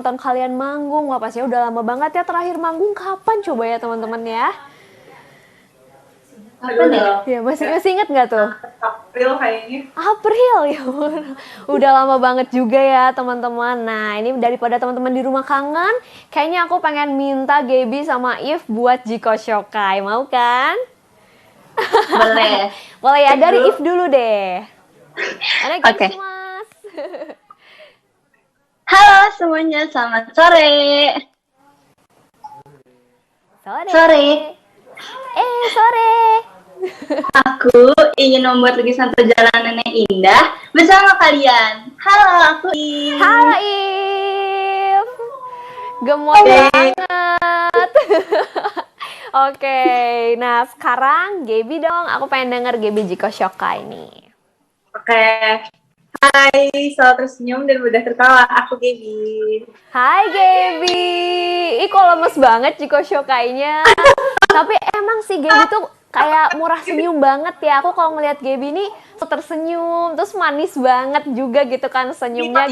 nonton kalian manggung. Wah pastinya udah lama banget ya, terakhir manggung kapan coba ya teman-teman ya? Kapan ya? Ya masih inget nggak tuh? April kayaknya. April ya ampun. Udah lama banget juga ya teman-teman. Nah ini daripada teman-teman di rumah kangen, kayaknya aku pengen minta Gaby sama If buat Jiko Shokai. Mau kan? Boleh. Boleh ya, dari If dulu deh. Oke. Mas. Halo semuanya, selamat sore. Sore. Sore. Aku ingin membuat lukisan perjalanan yang indah bersama kalian. Halo, aku If. Halo If. Gemoy banget. Oke, nah sekarang Gaby dong. Aku pengen denger Gaby Jiko Shokai ini. Oke. Hai, selalu tersenyum dan mudah tertawa. Aku Gaby. Hai Gaby. Ih kok lemes banget Jiko Shokainya. Tapi emang sih Gaby tuh kayak murah senyum banget ya. Aku kalau ngeliat Gaby nih tersenyum, terus manis banget juga gitu kan senyumnya.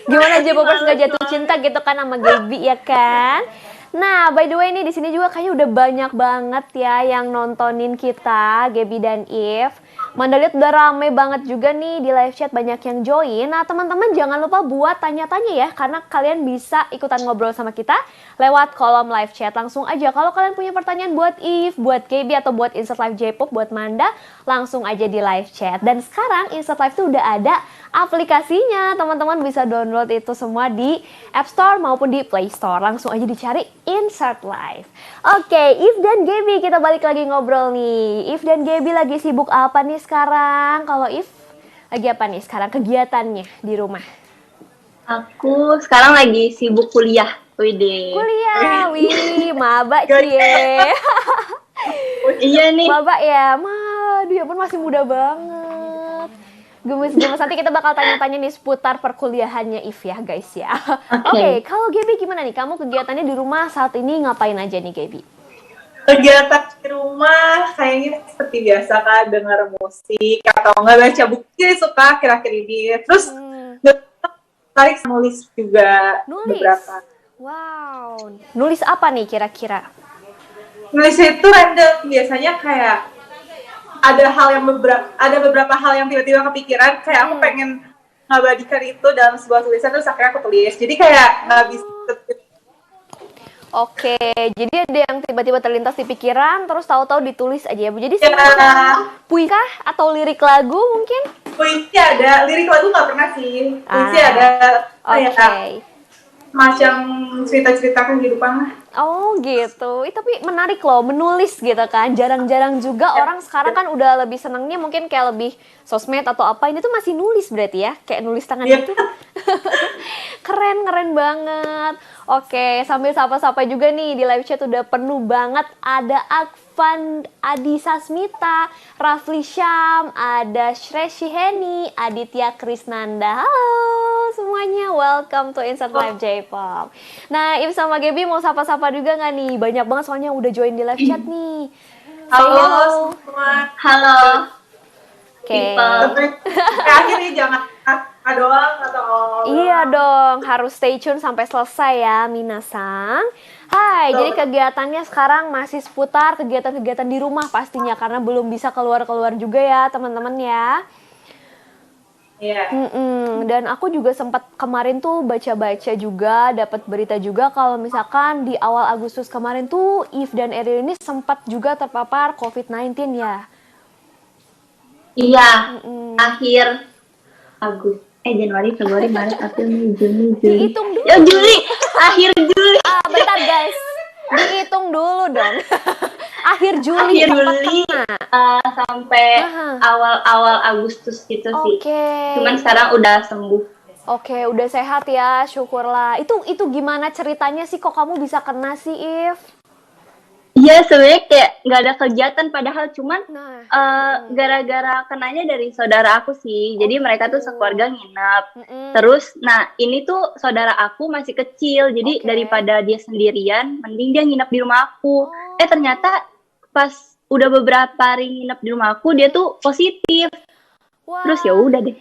Gimana aja Popers nggak jatuh cinta gitu kan sama Gaby ya kan? Nah, by the way nih di sini juga kayaknya udah banyak banget ya yang nontonin kita, Gaby dan If. Manda lihat udah rame banget juga nih di live chat, banyak yang join. Nah teman-teman jangan lupa buat tanya-tanya ya, karena kalian bisa ikutan ngobrol sama kita lewat kolom live chat. Langsung aja kalau kalian punya pertanyaan buat If, buat Gaby atau buat Insert Live J-Pop, buat Manda, langsung aja di live chat. Dan sekarang Insert Live tuh udah ada aplikasinya, teman-teman bisa download itu semua di App Store maupun di Play Store. Langsung aja dicari Insert Live. Oke, If dan Gaby kita balik lagi ngobrol nih. If dan Gaby lagi sibuk apa nih sekarang? Kalau If lagi apa nih sekarang kegiatannya di rumah? Aku sekarang lagi sibuk kuliah. Kuliah, maba cie. Iya nih. Maba ya, dia pun masih muda banget. Gemes-gemes, nanti kita bakal tanya-tanya nih seputar perkuliahannya If ya guys ya. Oke, kalau Gaby gimana nih? Kamu kegiatannya di rumah saat ini ngapain aja nih Gaby? Kegiatan di rumah kayaknya seperti biasa kan, dengar musik atau nggak baca buku, suka akhir-akhir ini. Terus tarik nulis juga. Beberapa. Wow, nulis apa nih kira-kira? Nulis itu random, biasanya kayak ada beberapa hal yang tiba-tiba kepikiran, kayak aku pengen ngabadikan itu dalam sebuah tulisan, terus akhirnya aku tulis. Jadi kayak nggak bisa. Oke, jadi ada yang tiba-tiba terlintas di pikiran, terus tahu-tahu ditulis aja ya. Jadi semacam puisi kah atau lirik lagu mungkin? Puisi ada, lirik lagu nggak pernah sih. Puisi ada. Oke. Macam cerita-cerita kehidupan. Oh gitu, tapi menarik loh menulis gitu kan. Jarang-jarang juga orang sekarang kan udah lebih senangnya mungkin kayak lebih sosmed atau apa. Ini tuh masih nulis berarti ya, kayak nulis tangan gitu. Keren banget. Oke, sambil sapa-sapa juga nih di live chat udah penuh banget. Ada Akvan, Adi Sasmita, Rafli Syam, ada Shreshi Heni, Aditya Krisnanda. Halo semuanya, welcome to Insert Live J-Pop. Nah, If sama Gaby mau sapa-sapa juga nggak nih? Banyak banget soalnya udah join di live chat nih. Halo semua. Halo. Oke. Akhirnya jangan doang atau iya dong, harus stay tune sampai selesai ya, Minasang. Hai, jadi kegiatannya sekarang masih seputar kegiatan-kegiatan di rumah pastinya karena belum bisa keluar-keluar juga ya, teman-teman ya. Iya. Dan aku juga sempat kemarin tuh baca-baca juga, dapat berita juga kalau misalkan di awal Agustus kemarin tuh If dan Eril ini sempat juga terpapar COVID-19 ya. Iya, akhir Agustus. Januari, Februari, Maret, April, Mei, Juni, Juli. Dihitung dulu. Ya Juli, akhir Juli. Bentar guys, dihitung dulu dong. Akhir Juli sampai awal Agustus gitu sih. Cuman sekarang udah sembuh. Oke, udah sehat ya, syukurlah. Itu gimana ceritanya sih kok kamu bisa kena sih, If? Iya, sebenarnya kayak nggak ada kegiatan padahal cuman gara-gara kenanya dari saudara aku sih. Jadi mereka tuh sekeluarga nginep. Terus, nah ini tuh saudara aku masih kecil. Jadi daripada dia sendirian, mending dia nginep di rumah aku. Ternyata pas udah beberapa hari nginep di rumah aku, dia tuh positif. Terus ya udah deh.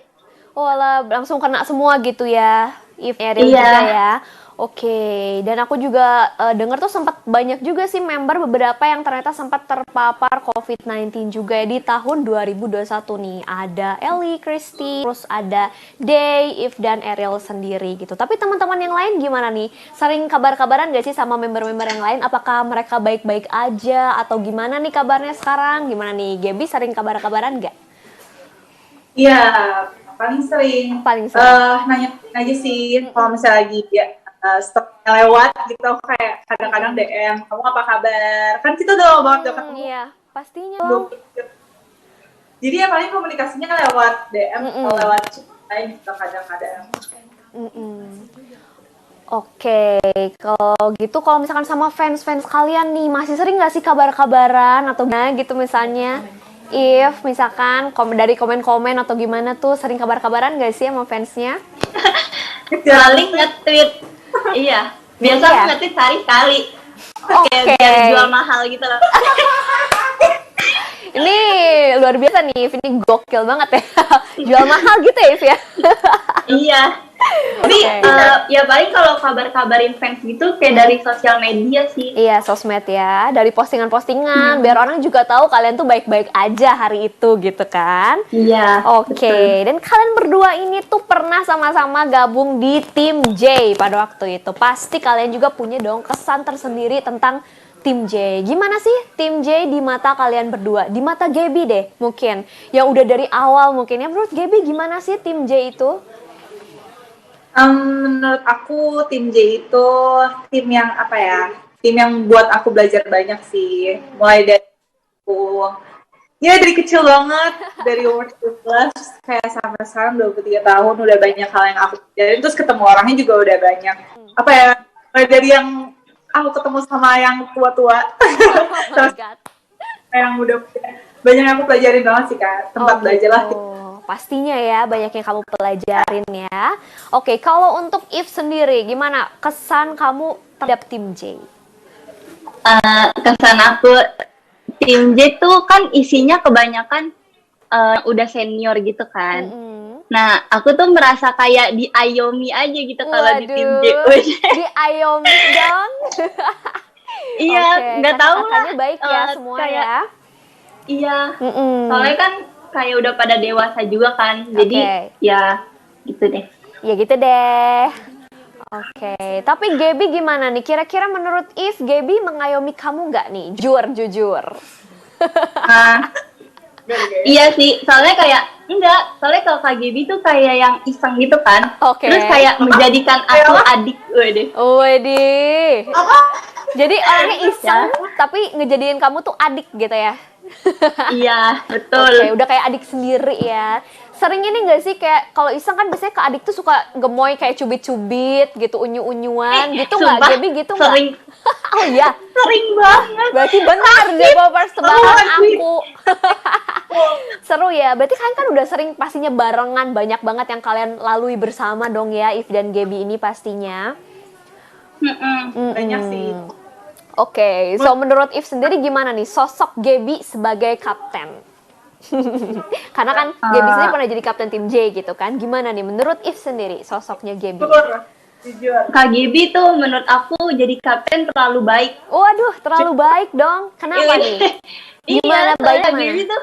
Walah, langsung kena semua gitu ya, If Eril juga ya. Oke, dan aku juga dengar tuh sempat banyak juga sih member beberapa yang ternyata sempat terpapar COVID-19 juga ya di tahun 2021 nih. Ada Ellie, Christy, terus ada Day, If, dan Ariel sendiri gitu. Tapi teman-teman yang lain gimana nih? Sering kabar-kabaran gak sih sama member-member yang lain? Apakah mereka baik-baik aja atau gimana nih kabarnya sekarang? Gimana nih, Gaby sering kabar-kabaran gak? Iya, paling sering. Paling sering. Nanya aja sih kalau misalnya lagi ya stoknya lewat gitu, kayak kadang-kadang DM, kamu apa kabar? Kan kita udah lama banget gak ketemu. Iya, pastinya dong. Jadi ya paling komunikasinya lewat DM atau lewat chat lain gitu kadang-kadang. Oke, kalau gitu kalau misalkan sama fans-fans kalian nih, masih sering nggak sih kabar-kabaran atau gimana gitu misalnya? If misalkan dari komen-komen atau gimana tuh sering kabar-kabaran nggak sih sama fansnya? Paling nge-tweet. Iya, biasa aku nge-tweet sehari-kali. Kayak biar jual mahal gitu loh. Ini luar biasa nih, ini gokil banget ya. Jual mahal gitu ya, If ya? Iya. Tapi ya paling kalau kabar-kabarin fans gitu kayak dari sosial media sih. Iya, sosmed ya. Dari postingan-postingan, biar orang juga tahu kalian tuh baik-baik aja hari itu gitu kan. Iya. Oke, dan kalian berdua ini tuh pernah sama-sama gabung di tim J pada waktu itu. Pasti kalian juga punya dong kesan tersendiri tentang tim J. Gimana sih tim J di mata kalian berdua? Di mata Gaby deh mungkin. Yang udah dari awal mungkin. Ya menurut Gaby gimana sih tim J itu? Menurut aku tim J itu tim yang apa ya? Tim yang buat aku belajar banyak sih. Mulai dari aku ya dari kecil banget, dari umur 17 kayak sampai sekarang 23 tahun udah banyak hal yang aku pelajarin, terus ketemu orangnya juga udah banyak. Apa ya? Mulai dari yang aku ketemu sama yang tua-tua. Terus yang udah banyak yang aku pelajarin banget sih Kak. Tempat belajar lah. Pastinya ya, banyak yang kamu pelajarin ya. Oke, kalau untuk If sendiri, gimana kesan kamu terhadap tim J? Kesan aku, tim J tuh kan isinya kebanyakan udah senior gitu kan. Nah, aku tuh merasa kayak diayomi aja gitu kalau di tim J. Diayomi dong. Iya, nggak tahu lah. Baik ya semua kayak, ya. Iya, soalnya kan kayak udah pada dewasa juga kan, jadi ya gitu deh. Ya gitu deh. Oke, tapi Gaby gimana nih? Kira-kira menurut If, Gaby mengayomi kamu nggak nih? Jujur. Iya sih, soalnya kayak soalnya kalau Kak Gaby tuh kayak yang iseng gitu kan. Terus kayak menjadikan aku adik, Wedih. Jadi orangnya iseng, tapi ngejadiin kamu tuh adik gitu ya? Iya, betul. Oke, udah kayak adik sendiri ya. Sering ini gak sih kayak kalau iseng kan biasanya ke adik tuh suka gemoy kayak cubit-cubit gitu, unyu-unyuan gitu nggak? Gaby gitu nggak? Sering. Oh iya? Sering banget. Berarti benar jawaban tebakan aku. Seru ya, berarti kalian kan udah sering pastinya barengan, banyak banget yang kalian lalui bersama dong ya, If dan Gaby ini pastinya. Banyak sih. Oke, so menurut If sendiri gimana nih sosok Gaby sebagai kapten? Karena kan Gaby sendiri pernah jadi kapten tim J gitu kan. Gimana nih menurut If sendiri sosoknya Gaby? Jujur. Kak Gaby tuh menurut aku jadi kapten terlalu baik. Waduh, terlalu baik dong. Kenapa nih? Gimana baiknya?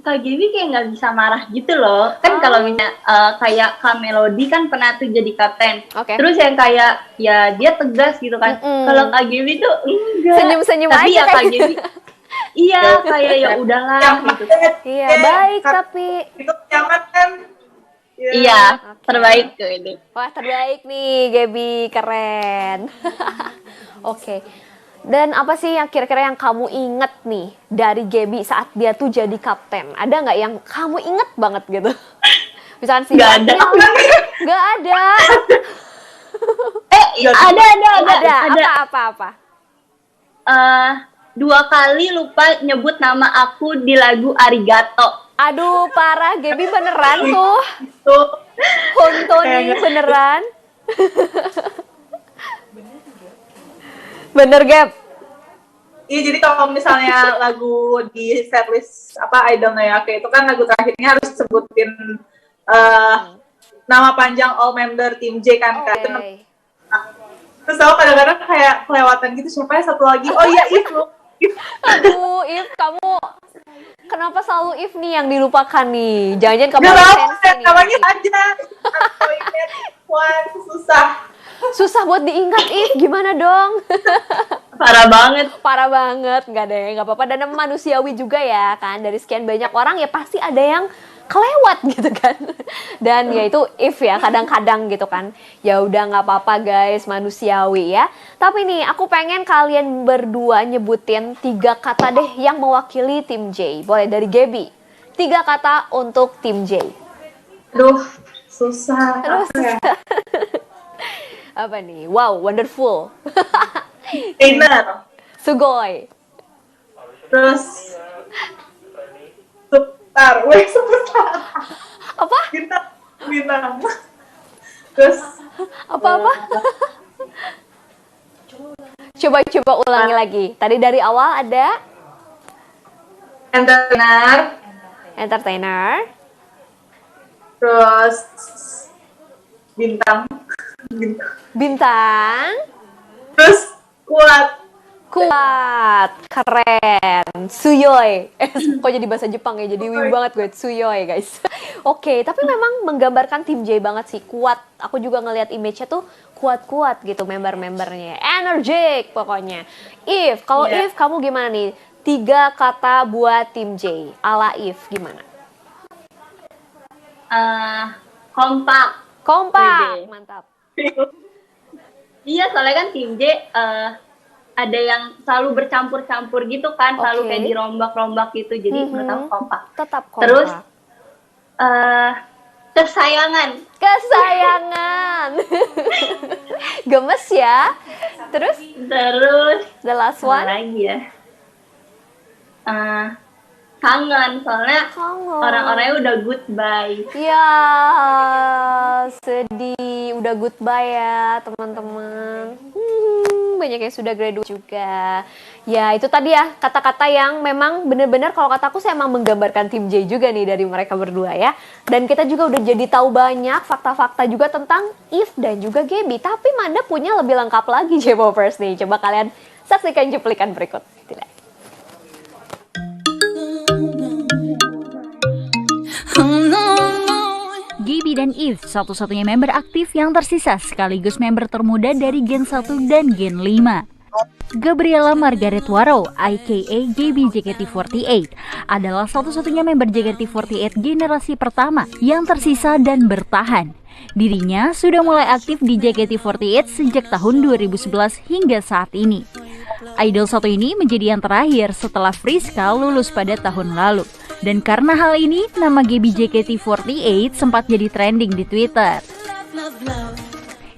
Kak Gaby kayak nggak bisa marah gitu loh. Kan kalau misalnya kayak Kak Melody kan pernah tuh jadi kapten. Terus yang kayak ya dia tegas gitu kan. Kalau Kak Gaby tuh enggak. Senyum-senyum tapi aja ya Kak Gaby. Iya, kayak ya udahlah gitu. Iya, baik tapi itu nyaman kan? Iya, terbaik tuh ini. Wah, terbaik nih Gaby, keren. Oke. Dan apa sih yang kira-kira yang kamu inget nih dari Gaby saat dia tuh jadi kapten? Ada nggak yang kamu inget banget gitu? Misalkan sih nggak ada. Nggak ada. Ada. Apa? 2 kali lupa nyebut nama aku di lagu Arigato. Aduh, parah. Gaby beneran tuh. Honto nih, beneran. Bener, Gap? Iya, jadi kalau misalnya lagu di setlist I Don't Know Yake itu kan lagu terakhirnya harus sebutin nama panjang all member tim J kan. Terus aku kadang-kadang kayak kelewatan gitu, siapa yang satu lagi? Oh iya, If lu. Aduh, If, kamu kenapa selalu If nih yang dilupakan nih? Jangan-jangan kamu Gak tau, sensi nih. namanya aja. Susah. Susah buat diingat, If. Gimana dong? Parah banget. Parah banget. Nggak deh, nggak apa-apa. Dan manusiawi juga ya kan. Dari sekian banyak orang ya pasti ada yang kelewat gitu kan. Dan ya itu If ya, kadang-kadang gitu kan. Ya udah nggak apa-apa guys, manusiawi ya. Tapi nih, aku pengen kalian berdua nyebutin 3 kata deh yang mewakili tim J. Boleh dari Gaby. 3 kata untuk tim J. Aduh, susah. Aduh, Apa ya? Apa nih? Wow, wonderful. Trainer. Sugoi. Terus sebentar. Apa? Bintang. Terus Apa-apa? Coba ulangi lagi. Tadi dari awal ada entertainer, terus bintang. Terus kuat. Keren, Suyoi. Kok jadi bahasa Jepang ya, jadi wibu banget gue, Suyoi guys. Oke, tapi memang menggambarkan tim J banget sih, kuat. Aku juga ngelihat image-nya tuh kuat-kuat gitu member-membernya, energik pokoknya. If, kalau If kamu gimana nih? 3 kata buat tim J, ala If gimana? Kompak. Kompak, mantap. Iya, soalnya kan tim J ada yang selalu bercampur-campur gitu kan, selalu kayak dirombak-rombak gitu, jadi menurut aku kompak. Tetap kompak. Terus kesayangan. Gemes ya. Terus the last apa one lagi ya? Kangen, soalnya orang-orangnya udah goodbye. ya, sedih udah goodbye ya teman-teman. Banyak yang sudah graduate juga. Ya itu tadi ya kata-kata yang memang benar-benar kalau kataku saya emang menggambarkan tim J juga nih dari mereka berdua ya. Dan kita juga udah jadi tahu banyak fakta-fakta juga tentang If dan juga Gaby. Tapi Manda punya lebih lengkap lagi J-Popers nih. Coba kalian saksikan cuplikan berikut. Tidak. Gaby dan If, satu-satunya member aktif yang tersisa sekaligus member termuda dari Gen 1 dan Gen 5. Gabriela Margaret Waro, aka Gaby JKT48, adalah satu-satunya member JKT48 generasi pertama yang tersisa dan bertahan. Dirinya sudah mulai aktif di JKT48 sejak tahun 2011 hingga saat ini. Idol satu ini menjadi yang terakhir setelah Friska lulus pada tahun lalu. Dan karena hal ini, nama Gaby JKT48 sempat jadi trending di Twitter.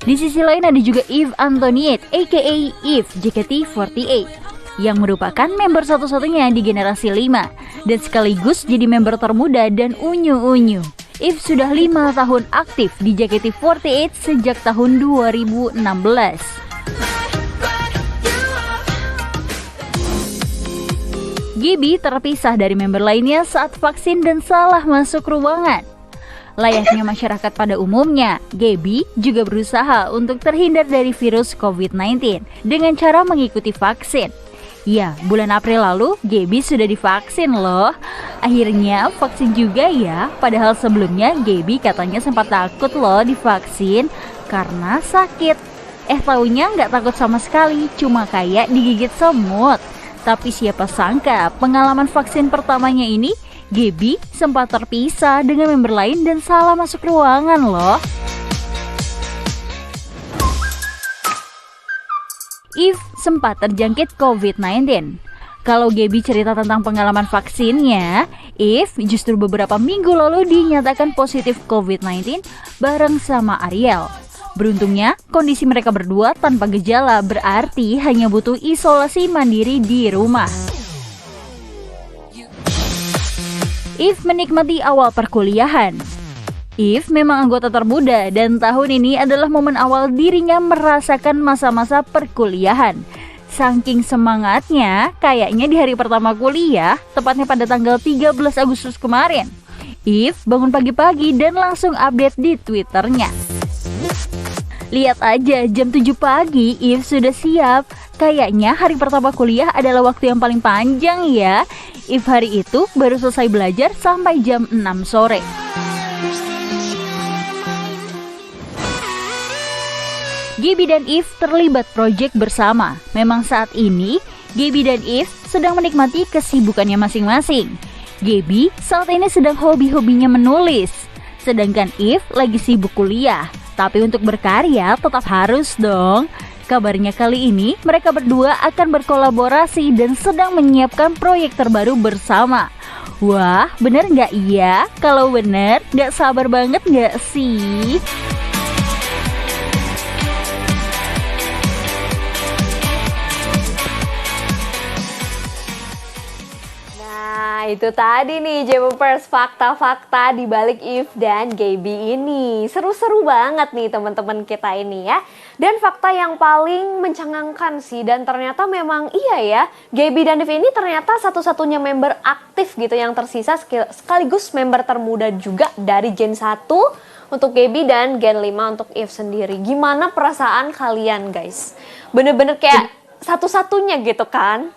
Di sisi lain ada juga Eve Antoniette, aka Eve JKT48, yang merupakan member satu-satunya di generasi 5, dan sekaligus jadi member termuda dan unyu-unyu. Eve sudah 5 tahun aktif di JKT48 sejak tahun 2016. Gaby terpisah dari member lainnya saat vaksin dan salah masuk ruangan. Layaknya masyarakat pada umumnya, Gaby juga berusaha untuk terhindar dari virus COVID-19 dengan cara mengikuti vaksin. Ya, bulan April lalu Gaby sudah divaksin loh. Akhirnya vaksin juga ya, padahal sebelumnya Gaby katanya sempat takut loh divaksin karena sakit. Taunya nggak takut sama sekali, cuma kayak digigit semut. Tapi siapa sangka pengalaman vaksin pertamanya ini Gaby sempat terpisah dengan member lain dan salah masuk ruangan loh. Eve sempat terjangkit COVID-19. Kalau Gaby cerita tentang pengalaman vaksinnya, Eve justru beberapa minggu lalu dinyatakan positif COVID-19 bareng sama Ariel. Beruntungnya, kondisi mereka berdua tanpa gejala berarti hanya butuh isolasi mandiri di rumah. Eve menikmati awal perkuliahan. Eve memang anggota termuda dan tahun ini adalah momen awal dirinya merasakan masa-masa perkuliahan. Saking semangatnya, kayaknya di hari pertama kuliah, tepatnya pada tanggal 13 Agustus kemarin, Eve bangun pagi-pagi dan langsung update di Twitternya. Lihat aja, jam 7 pagi Eve sudah siap. Kayaknya hari pertama kuliah adalah waktu yang paling panjang ya. Eve hari itu baru selesai belajar sampai jam 6 sore. Gaby dan Eve terlibat proyek bersama. Memang saat ini, Gaby dan Eve sedang menikmati kesibukannya masing-masing. Gaby saat ini sedang hobi-hobinya menulis, sedangkan Eve lagi sibuk kuliah. Tapi untuk berkarya tetap harus dong. Kabarnya kali ini mereka berdua akan berkolaborasi dan sedang menyiapkan proyek terbaru bersama. Wah, bener nggak iya? Kalau bener, nggak sabar banget nggak sih? Nah, itu tadi nih J-Popers, fakta-fakta di balik Eve dan Gaby ini. Seru-seru banget nih teman-teman kita ini ya. Dan fakta yang paling mencengangkan sih, dan ternyata memang iya ya, Gaby dan Eve ini ternyata satu-satunya member aktif gitu yang tersisa, sekaligus member termuda juga dari Gen 1 untuk Gaby dan Gen 5 untuk Eve sendiri. Gimana perasaan kalian guys? Bener-bener kayak satu-satunya gitu kan?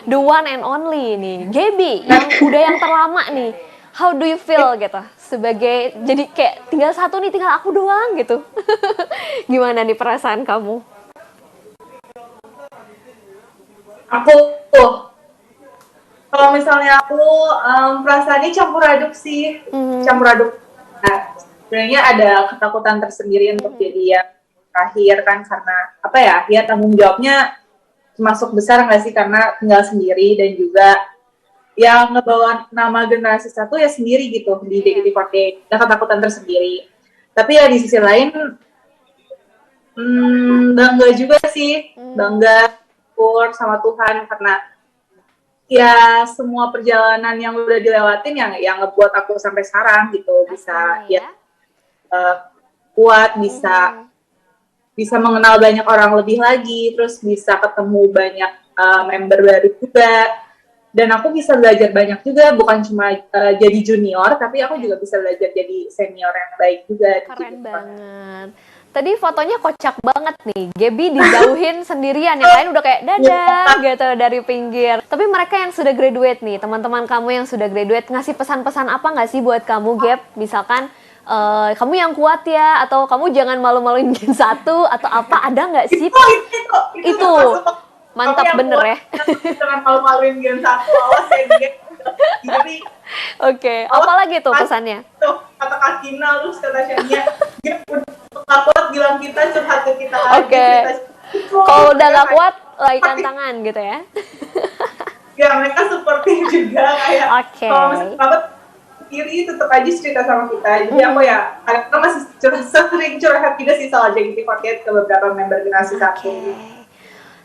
The one and only nih, Gaby yang terlama nih. How do you feel gitu? Sebagai jadi kayak tinggal satu nih, tinggal aku doang gitu. Gimana nih perasaan kamu? Aku kalau misalnya aku perasaannya campur aduk sih, campur aduk. Nah, sebenarnya ada ketakutan tersendiri untuk jadi yang terakhir kan, karena apa ya? Ya tanggung jawabnya masuk besar nggak sih, karena tinggal sendiri dan juga yang ngebawa nama generasi satu ya sendiri gitu di JKT48. Ada ketakutan tersendiri. Tapi ya di sisi lain bangga juga sih, bangga syukur sama Tuhan karena ya semua perjalanan yang udah dilewatin yang ngebuat aku sampai sekarang gitu bisa kuat, bisa mengenal banyak orang lebih lagi, terus bisa ketemu banyak member baru juga, dan aku bisa belajar banyak juga, bukan cuma jadi junior, tapi aku juga bisa belajar jadi senior yang baik juga. Keren banget. Tadi fotonya kocak banget nih, Gaby dijauhin sendirian, yang lain udah kayak dadah gitu dari pinggir. Tapi mereka yang sudah graduate nih, teman-teman kamu yang sudah graduate, ngasih pesan-pesan apa nggak sih buat kamu, Gab? Misalkan kamu yang kuat ya, atau kamu jangan malu-maluin Gen 1 atau apa, ada nggak sih? Itu mantap bener ya. Jangan malu-maluin Gen 1, awas ya Gen. Jadi Oke, apalagi tuh pesannya? Tuh, kata Kak Kina, terus kata Shania, dia udah kuat bilang kita, curhat ke kita lagi. Oke. Kalau udah gak kuat, laikan tangan gitu ya? Ya, mereka supporting juga kayak. Oke. Kalau misalnya kiri tetap aja cerita sama kita. Jadi aku ya, kadang masih sering curhat juga sih soal JKT48 ke beberapa member generasi satu.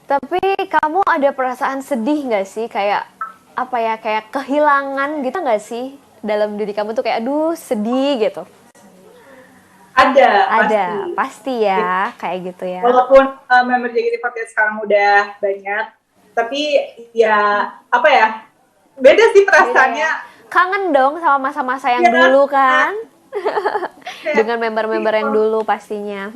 Tapi kamu ada perasaan sedih nggak sih, kayak apa ya, kayak kehilangan gitu nggak sih dalam diri kamu tuh, kayak aduh sedih gitu? Ada, pasti ya, kayak gitu ya. Walaupun member JKT48 sekarang udah banyak, tapi ya apa ya, beda sih perasaannya. Kangen dong sama masa-masa yang dulu kan? Dengan member-member yang dulu pastinya.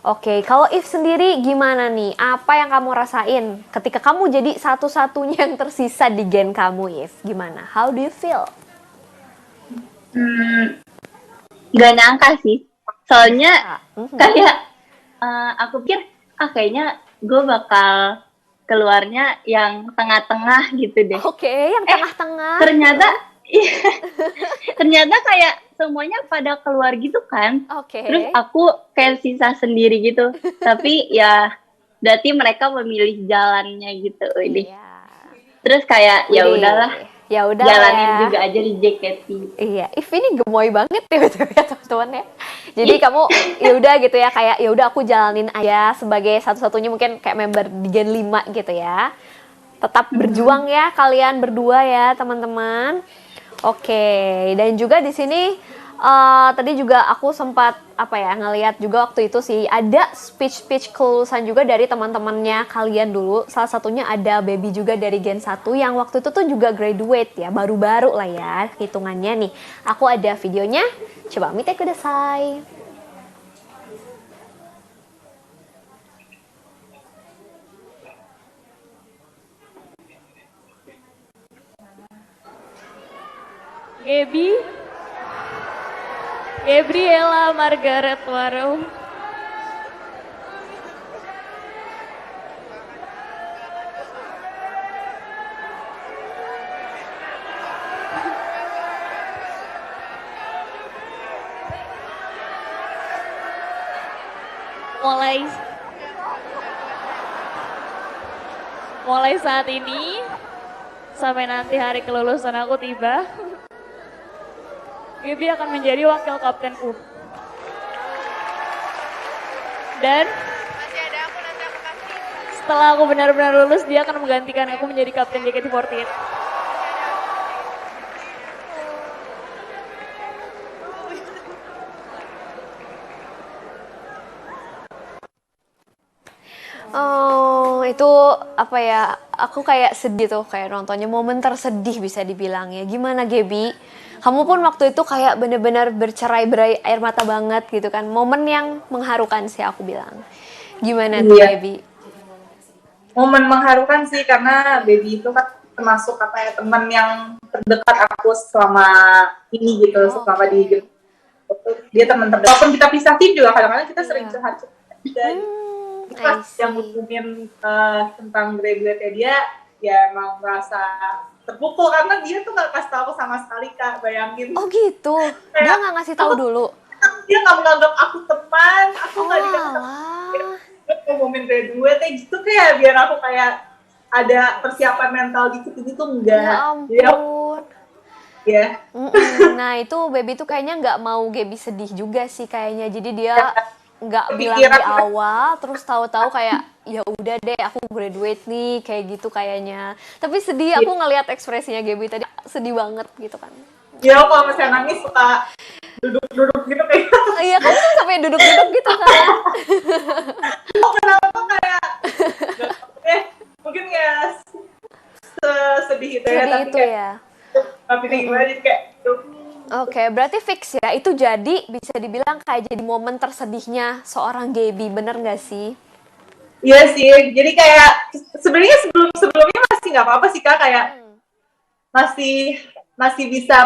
Oke, kalau Eve sendiri gimana nih? Apa yang kamu rasain ketika kamu jadi satu-satunya yang tersisa di gen kamu, Eve? Gimana? How do you feel? Gak nyangka sih. Soalnya kayak aku pikir kayaknya gue bakal keluarnya yang tengah-tengah gitu deh. Oke, yang tengah-tengah. Ternyata kayak semuanya pada keluar gitu kan. Oke. Terus aku kayak sisa sendiri gitu. Tapi ya berarti mereka memilih jalannya gitu ini. Iya. Terus kayak ya udahlah. Ya udah jalanin ya. juga aja di JKT. Iya, If ini gemoy banget ya teman-teman ya. Jadi kamu ya udah gitu ya, kayak ya udah aku jalanin aja sebagai satu-satunya mungkin kayak member di Gen 5 gitu ya. Tetap berjuang ya kalian berdua ya, teman-teman. Oke, dan juga di sini tadi juga aku sempat ngelihat juga waktu itu sih ada speech kelulusan juga dari teman-temannya kalian dulu. Salah satunya ada Baby juga dari Gen 1 yang waktu itu tuh juga graduate ya, baru-baru lah ya hitungannya nih. Aku ada videonya, coba mite kudasai. Gaby, Gabriela Margaret Waro. Mulai saat ini sampai nanti hari kelulusan aku tiba, Gaby akan menjadi wakil kaptenku. Dan setelah aku benar-benar lulus, dia akan menggantikan aku menjadi kapten JKT48. Oh, itu apa ya? Aku kayak sedih tuh, kayak nontonnya momen tersedih bisa dibilang ya. Gimana Gaby? Kamu pun waktu itu kayak bener-bener bercerai-berai air mata banget gitu kan. Momen yang mengharukan sih aku bilang. Gimana tuh Gaby? Momen mengharukan sih karena Baby itu kan termasuk apa ya, teman yang terdekat aku selama ini gitu, selama di dia teman terdekat. Walaupun kita pisah tim juga kadang-kadang kita sering curhat juga. Pas yang ngomongin tentang graduate dia, ya emang merasa terpukul karena dia tuh gak kasih tahu aku sama sekali, Kak, bayangin. Oh gitu? Dia gak ngasih tahu dulu? Dia gak menganggap aku teman, aku gak dikasih tahu. Ngomongin graduate gitu kayak biar aku kayak ada persiapan mental gitu enggak. Ya ampun. Ya. Nah itu Baby tuh kayaknya nggak mau Gaby sedih juga sih kayaknya. Jadi dia nggak bilang di awal, terus tahu-tahu kayak ya udah deh aku graduate nih kayak gitu kayaknya. Tapi sedih, aku ngelihat ekspresinya Gaby tadi sedih banget gitu kan. Ya kalau misalnya nangis suka duduk-duduk gitu kayak. Iya kamu tuh sampai duduk-duduk gitu kan. Kenapa kayak mungkin ya sedih itu ya, tapi itu kayak, ya. tapi gimana jadi kayak gitu. Oke, berarti fix ya, itu jadi bisa dibilang kayak jadi momen tersedihnya seorang Gaby, bener nggak sih? Iya sih, jadi kayak sebenarnya sebelumnya masih nggak apa-apa sih Kak, kayak masih bisa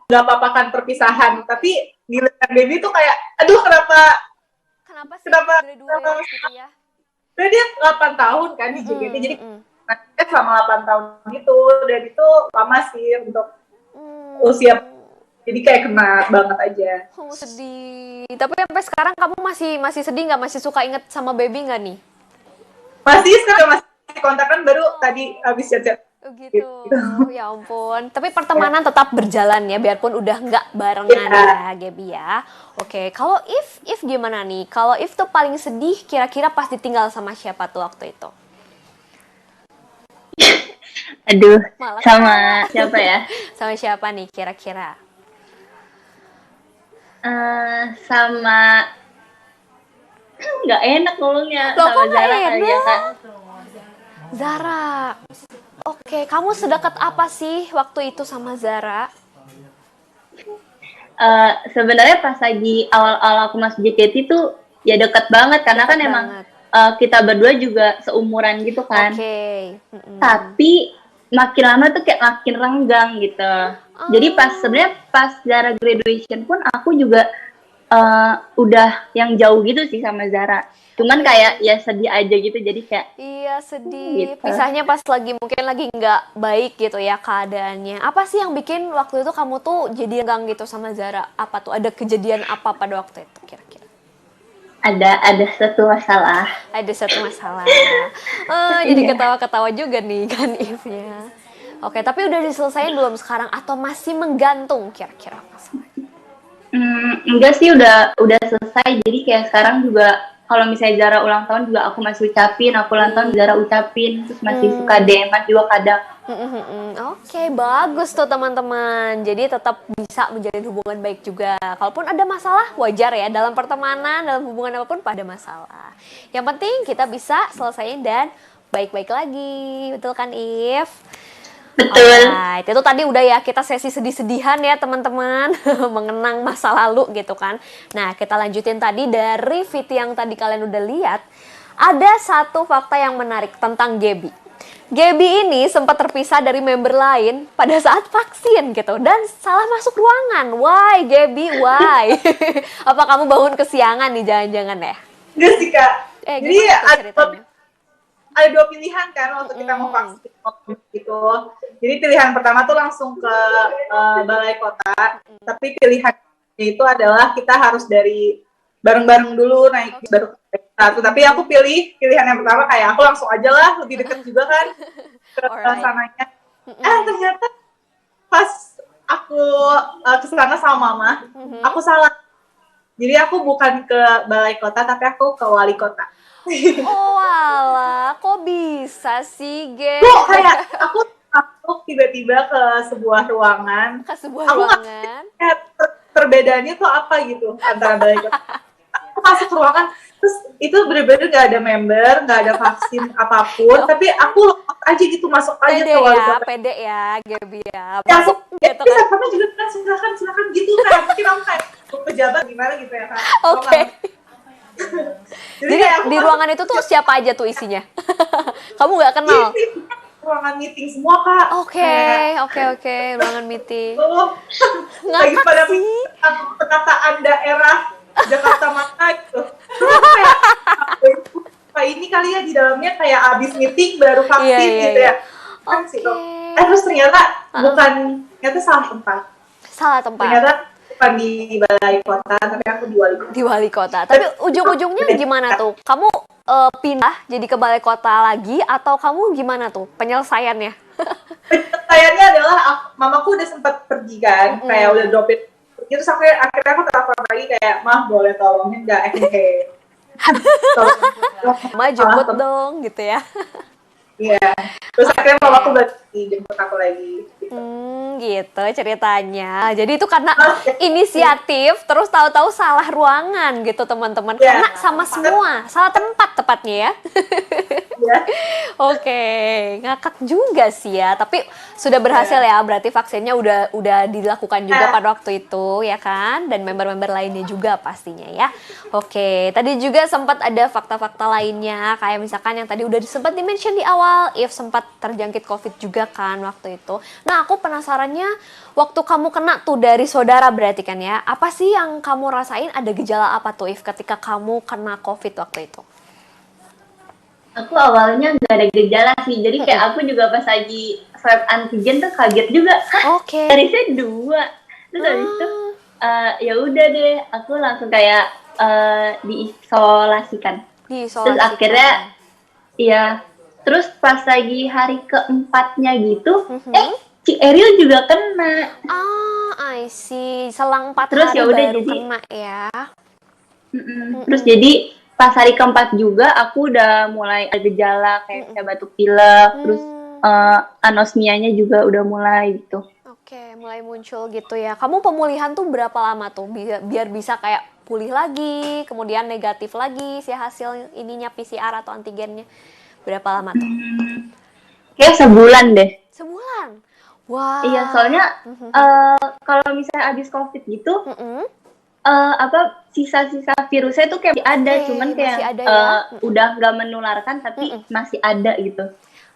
nggak apa-apakan perpisahan, tapi giliran Baby tuh kayak, aduh kenapa graduate gitu ya? Karena dia 8 tahun kan di JKT, jadi selama 8 tahun itu, dan itu lama sih untuk usia. Jadi kayak kena banget aja. Oh, sedih. Tapi sampai sekarang kamu masih sedih nggak? Masih suka inget sama Baby nggak nih? Sekarang masih kontakan baru tadi habis chat-chat. Oh gitu. Ya ampun. Tapi pertemanan tetap berjalan ya, biarpun udah nggak barengan ya, Gaby ya. Oke, kalau If gimana nih? Kalau If tuh paling sedih kira-kira pas ditinggal sama siapa tuh waktu itu? Aduh, sama siapa ya? Sama siapa nih kira-kira? Sama nggak enak ngomongnya. Loh, sama Zara kali ya Kak. Zara. Oke, kamu sedekat apa sih waktu itu sama Zara? Sebenarnya pas lagi awal-awal aku masuk JKT tuh ya deket banget karena kan emang kita berdua juga seumuran gitu kan. Oke. Tapi makin lama tuh kayak makin renggang gitu. Jadi sebenarnya pas Zara graduation pun aku juga udah yang jauh gitu sih sama Zara. Cuman kayak ya sedih aja gitu, jadi kayak iya sedih gitu. Pisahnya pas mungkin lagi nggak baik gitu ya keadaannya. Apa sih yang bikin waktu itu kamu tuh jadi renggang gitu sama Zara? Apa tuh, ada kejadian apa pada waktu itu kira-kira? Ada satu masalah. Ada satu masalah. Jadi ketawa-ketawa juga nih kan If-nya. Oke, tapi udah diselesain belum sekarang atau masih menggantung kira-kira masalahnya? Enggak sih, udah selesai. Jadi kayak sekarang juga kalau misalnya Zara ulang tahun juga aku masih ucapin, aku ulang tahun Zara ucapin, terus masih suka DM-an juga kadang. Oke, bagus tuh teman-teman. Jadi tetap bisa menjalin hubungan baik juga. Kalaupun ada masalah, wajar ya. Dalam pertemanan, dalam hubungan apapun, pada masalah. Yang penting kita bisa selesaiin dan baik-baik lagi. Betul kan, If? Betul. Alright, itu tadi udah ya kita sesi sedih-sedihan ya teman-teman. Mengenang masa lalu gitu kan. Nah, kita lanjutin tadi dari VT yang tadi kalian udah lihat. Ada satu fakta yang menarik tentang Gaby. Gaby ini sempat terpisah dari member lain pada saat vaksin gitu dan salah masuk ruangan. Why, Gaby? Why? Apa kamu bangun kesiangan nih jangan-jangan ya? Enggak sih Kak. Jadi Gimana tuh ceritanya? ada dua pilihan kan waktu kita mau vaksin gitu. Jadi pilihan pertama tuh langsung ke balai kota. Tapi pilihan itu adalah kita harus dari bareng-bareng dulu naik bis baru ke satu. Tapi aku pilih pilihan yang pertama, kayak aku langsung aja lah, lebih dekat juga kan ke sananya. Ternyata pas aku ke sana sama mama, aku salah. Jadi aku bukan ke balai kota, tapi aku ke wali kota. Oh alah, kok bisa sih, Gaby? Kok kayak aku masuk tiba-tiba ke sebuah ruangan. Ke sebuah Aku nggak ruangan. lihat perbedaannya tuh apa gitu antara balai kota. Aku masuk ke ruangan, terus itu bener-bener nggak ada member, nggak ada vaksin apapun, tapi aku lolos aja gitu, masuk aja Pede ke wali ya, kota. pede ya, Gaby ya. Ya aku, Gitu bisa kan. pernah juga kan silakan gitu kan, mungkin aku kayak pejabat gimana gitu ya kan. Oke. Jadi Jadi kayak aku di masuk ruangan itu tuh siapa aja tuh isinya? Kamu nggak kenal? ruangan meeting semua Kak. Oke, ruangan meeting. Oh, lagi Ngakak pada sih. penataan daerah Jakarta mana gitu. Kayak ini kali ya, di dalamnya kayak abis meeting baru vaksin Iya, gitu iya. ya. Kan sih, Oke. terus ternyata ternyata salah tempat. Salah tempat. Ternyata bukan di balai kota, tapi aku di wali kota. Di wali kota. Tapi ujung-ujungnya gimana tuh? Kamu pindah jadi ke balai kota lagi atau kamu gimana tuh penyelesaiannya? Penyelesaiannya adalah mamaku udah sempat pergi kan, kayak udah dropin. Terus akhirnya aku telepon lagi kayak, "Mah, boleh tolongin nggak?" Ma jemput dong gitu ya. Iya. Terus akhirnya mamaku berarti jemput aku lagi. Gitu. Gitu ceritanya. Jadi itu karena inisiatif, terus tahu-tahu salah ruangan gitu teman-teman. Ya. Karena sama semua, salah tempat tepatnya ya. Ya. Oke, ngakak juga sih ya. Tapi sudah berhasil ya, berarti vaksinnya udah dilakukan juga pada waktu itu ya kan, dan member-member lainnya juga pastinya ya. Oke, tadi juga sempat ada fakta-fakta lainnya, kayak misalkan yang tadi udah sempat di-mention di awal, If sempat terjangkit COVID juga kan waktu itu. Nah, aku penasarannya waktu kamu kena tuh dari saudara berarti kan ya, apa sih yang kamu rasain, ada gejala apa tuh If ketika kamu kena COVID waktu itu? Aku awalnya nggak ada gejala sih, jadi kayak aku juga pas lagi swab antigen tuh kaget juga. Oke. Dari saya 2, terus habis itu ya udah deh, aku langsung kayak diisolasikan. Terus akhirnya, iya, terus pas lagi hari keempatnya gitu, si Ariel juga kena. I see. Selang 4 Terus hari ya udah baru jadi kena ya. Terus jadi pas hari keempat juga aku udah mulai ada gejala kayak batuk pilek, terus anosmianya juga udah mulai gitu. Oke, mulai muncul gitu ya. Kamu pemulihan tuh berapa lama tuh biar bisa kayak pulih lagi, kemudian negatif lagi si hasil ininya PCR atau antigennya? Berapa lama tuh? Kayak sebulan deh. Sebulan? Wah. Iya, soalnya kalau misalnya abis COVID gitu, sisa-sisa virusnya tuh kayak masih ada, cuman kayak ada ya? udah gak menularkan tapi masih ada gitu.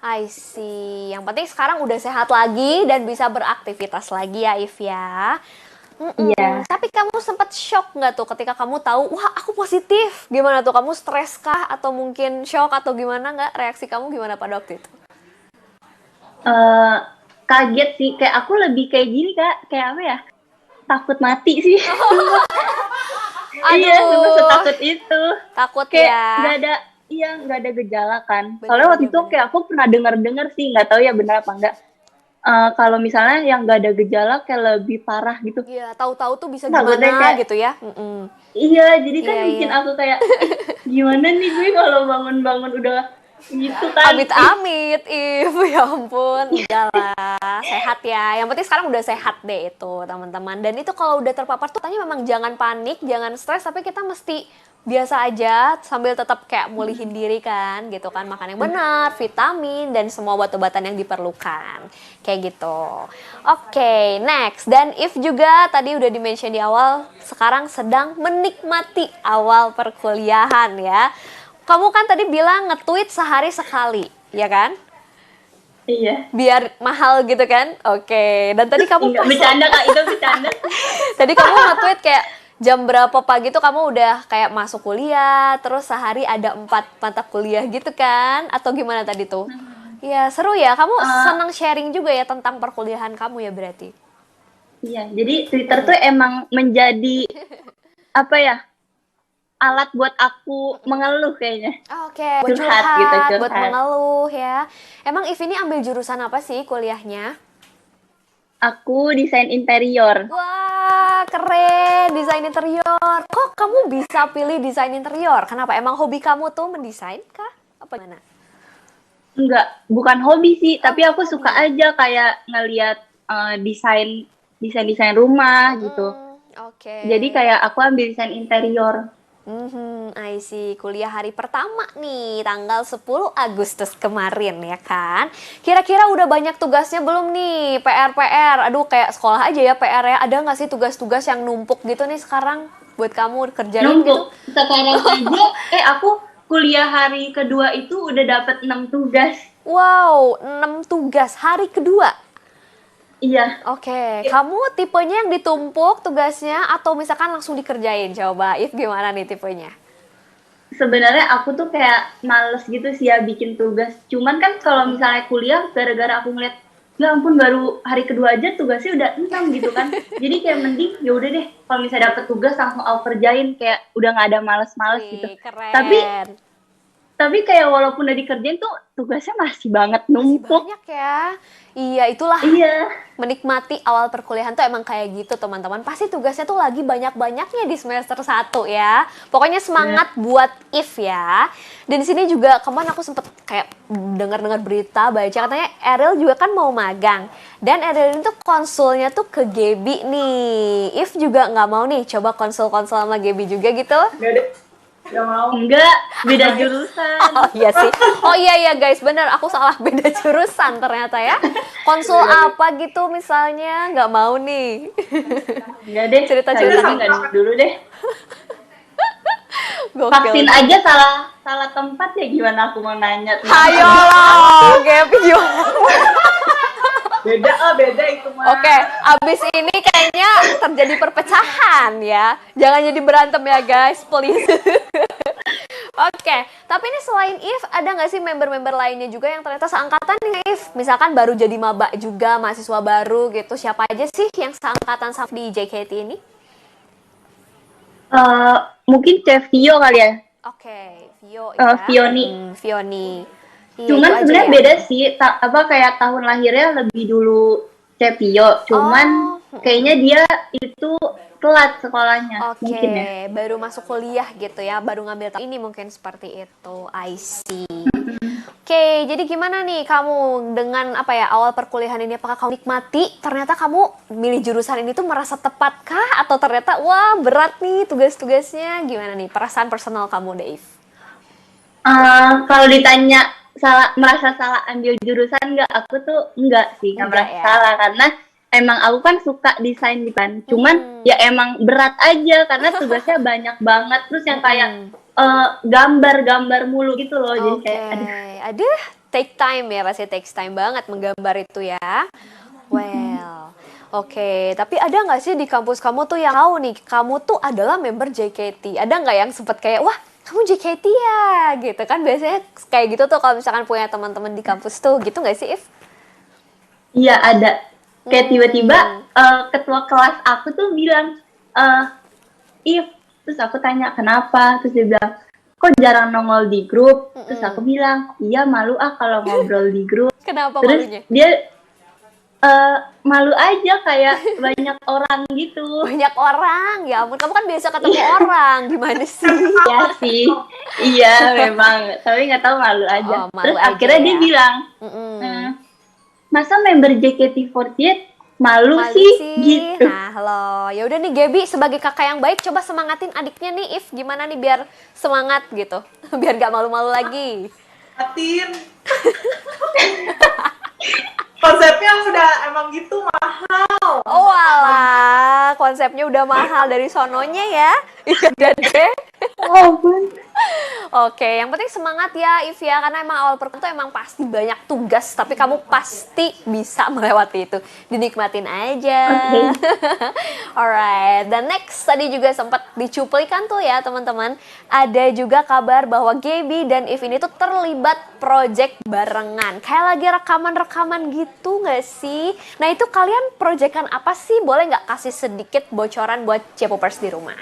I see. Yang penting sekarang udah sehat lagi dan bisa beraktivitas lagi ya, If ya. Iya. Tapi kamu sempat shock nggak tuh ketika kamu tahu, wah aku positif? Gimana tuh? Kamu stres kah? Atau mungkin shock atau gimana nggak? Reaksi kamu gimana pada waktu itu? Kaget sih, kayak aku lebih kayak gini Kak, kayak apa ya? Takut mati sih. Iya, setakut itu. Takut kayak ya. nggak ada gejala kan. Soalnya waktu itu kayak aku pernah dengar sih, nggak tahu ya benar apa enggak. Kalau misalnya yang nggak ada gejala kayak lebih parah gitu. Iya, tahu-tahu tuh bisa Takutnya gimana kayak, gitu ya. Iya, jadi kan Iya, bikin iya. aku kayak gimana nih gue kalau bangun-bangun udah gitu kan. Amit-amit, If. Ya ampun, enggak lah. Sehat ya. Yang penting sekarang udah sehat deh itu, teman-teman. Dan itu kalau udah terpapar tuh tanya memang jangan panik, jangan stres, tapi kita mesti biasa aja sambil tetap kayak mulihin diri kan, gitu kan. Makan yang benar, vitamin, dan semua obat-obatan yang diperlukan. Kayak gitu. Oke, next. Dan If juga tadi udah di-mention di awal, sekarang sedang menikmati awal perkuliahan ya. Kamu kan tadi bilang nge-tweet sehari sekali, ya kan? Iya. Biar mahal gitu kan? Oke. Dan tadi kamu Enggak, bercanda Kak, itu bercanda. tadi kamu nge-tweet kayak jam berapa pagi tuh kamu udah kayak masuk kuliah, terus sehari ada 4 mata kuliah gitu kan? Atau gimana tadi tuh? Ya seru ya, kamu senang sharing juga ya tentang perkuliahan kamu ya berarti? Iya, jadi Twitter tuh emang menjadi apa ya, alat buat aku mengeluh kayaknya. Oke, buat Curhat curhat, gitu, buat curhat. mengeluh ya. Emang If ini ambil jurusan apa sih kuliahnya? Aku desain interior. Wah, keren, desain interior. Kok kamu bisa pilih desain interior? Kenapa? Emang hobi kamu tuh mendesain kah? Apa gimana? Enggak, bukan hobi sih, tapi aku hobi. suka aja kayak ngelihat desain rumah gitu. Oke. Jadi kayak aku ambil desain interior. I see. Kuliah hari pertama nih, tanggal 10 Agustus kemarin ya kan. Kira-kira udah banyak tugasnya belum nih? PR. Aduh, kayak sekolah aja ya PR ya. Ada nggak sih tugas-tugas yang numpuk gitu nih sekarang buat kamu kerjain Numpuk. gitu? Sekarang aja, aku kuliah hari kedua itu udah dapet 6 tugas. Wow, 6 tugas hari kedua. Iya. Oke, kamu tipenya yang ditumpuk tugasnya atau misalkan langsung dikerjain? Coba, If gimana nih tipenya? Sebenarnya aku tuh kayak males gitu sih ya bikin tugas. Cuman kan kalau misalnya kuliah, gara-gara aku ngeliat, ya ampun baru hari kedua aja tugasnya udah 6 gitu kan. Jadi kayak mending ya udah deh, kalau misalnya dapet tugas langsung aku kerjain, kayak udah nggak ada males-males gitu. Wih, keren. Tapi kayak walaupun udah dikerjain tuh tugasnya masih banget numpuk. Banyak ya. Iya, itulah. Iya. Menikmati awal perkuliahan tuh emang kayak gitu teman-teman. Pasti tugasnya tuh lagi banyak-banyaknya di semester 1 ya. Pokoknya semangat buat If ya. Dan di sini juga kemarin aku sempet kayak dengar-dengar berita, baca katanya Ariel juga kan mau magang. Dan Ariel ini tuh konsulnya tuh ke Gaby nih. If juga nggak mau nih coba konsul-konsul sama Gaby juga gitu. Gak mau. Enggak, beda jurusan. Oh iya sih. Oh iya guys, bener aku salah beda jurusan ternyata ya. Konsul apa gitu misalnya nggak mau nih. Enggak deh, Cerita-cerita enggak dulu deh. Gokil. Vaksin aja salah tempat ya, gimana aku mau nanya. Ayo loh, Gaby gimana? Beda itu mah. Oke, abis ini kayaknya terjadi perpecahan ya. Jangan jadi berantem ya guys, please. Oke, tapi ini selain If, ada nggak sih member-member lainnya juga yang ternyata seangkatan nih If? Misalkan baru jadi maba juga, mahasiswa baru gitu. Siapa aja sih yang seangkatan sama di JKT ini? Mungkin Chef Vio kali ya. Oke, Vio ya. Vioni. Vioni. Iya, Cuman itu aja sebenarnya ya? beda sih, kayak tahun lahirnya lebih dulu Chef Vio. Cuman kayaknya dia itu telat sekolahnya. Oke, Mungkin ya. baru masuk kuliah gitu ya, baru ngambil ini mungkin seperti itu. I see. Oke, jadi gimana nih kamu dengan apa ya awal perkuliahan ini? Apakah kamu nikmati? Ternyata kamu milih jurusan ini tuh merasa tepat kah? Atau ternyata wah berat nih tugas-tugasnya? Gimana nih perasaan personal kamu, Dave? Kalau ditanya merasa salah ambil jurusan nggak? Aku tuh enggak sih, nggak merasa salah karena emang aku kan suka desain kan. Cuman ya emang berat aja karena tugasnya banyak banget. Terus yang kayak gambar-gambar mulu gitu loh. Jadi kayak aduh, take time ya, pasti takes time banget menggambar itu ya. Well, oke. Tapi ada nggak sih di kampus kamu tuh yang tahu nih, kamu tuh adalah member JKT? Ada nggak yang sempet kayak, wah kamu JKT ya? Gitu kan biasanya kayak gitu tuh kalau misalkan punya teman-teman di kampus tuh, gitu nggak sih, If? Iya ada. Kayak tiba-tiba ketua kelas aku tuh bilang, If, terus aku tanya kenapa, terus dia bilang, kok jarang nongol di grup? Terus aku bilang, iya malu kalau ngobrol di grup. Kenapa Terus malunya? dia malu aja kayak banyak orang gitu. Banyak orang, ya ampun, kamu kan biasa ketemu orang, gimana sih? Iya sih, iya memang, tapi nggak tahu malu aja. Malu Terus aja akhirnya dia ya. bilang, masa member JKT48 malu sih gitu. Nah, lo, ya udah nih Gaby sebagai kakak yang baik coba semangatin adiknya nih If, gimana nih biar semangat gitu. Biar gak malu-malu lagi. Atin. Konsepnya udah emang gitu mahal. Oh alah, konsepnya udah mahal dari sononya ya. Iya deh. Oke, yang penting semangat ya If ya, karena emang awal perkuliahan tuh emang pasti banyak tugas, tapi kamu pasti bisa melewati itu. Dinikmatin aja. Alright, dan next tadi juga sempat dicuplikan tuh ya teman-teman. Ada juga kabar bahwa Gaby dan If ini tuh terlibat project barengan. Kayak lagi rekaman-rekaman gitu nggak sih? Nah itu kalian proyekan apa sih? Boleh nggak kasih sedikit bocoran buat J-popers di rumah?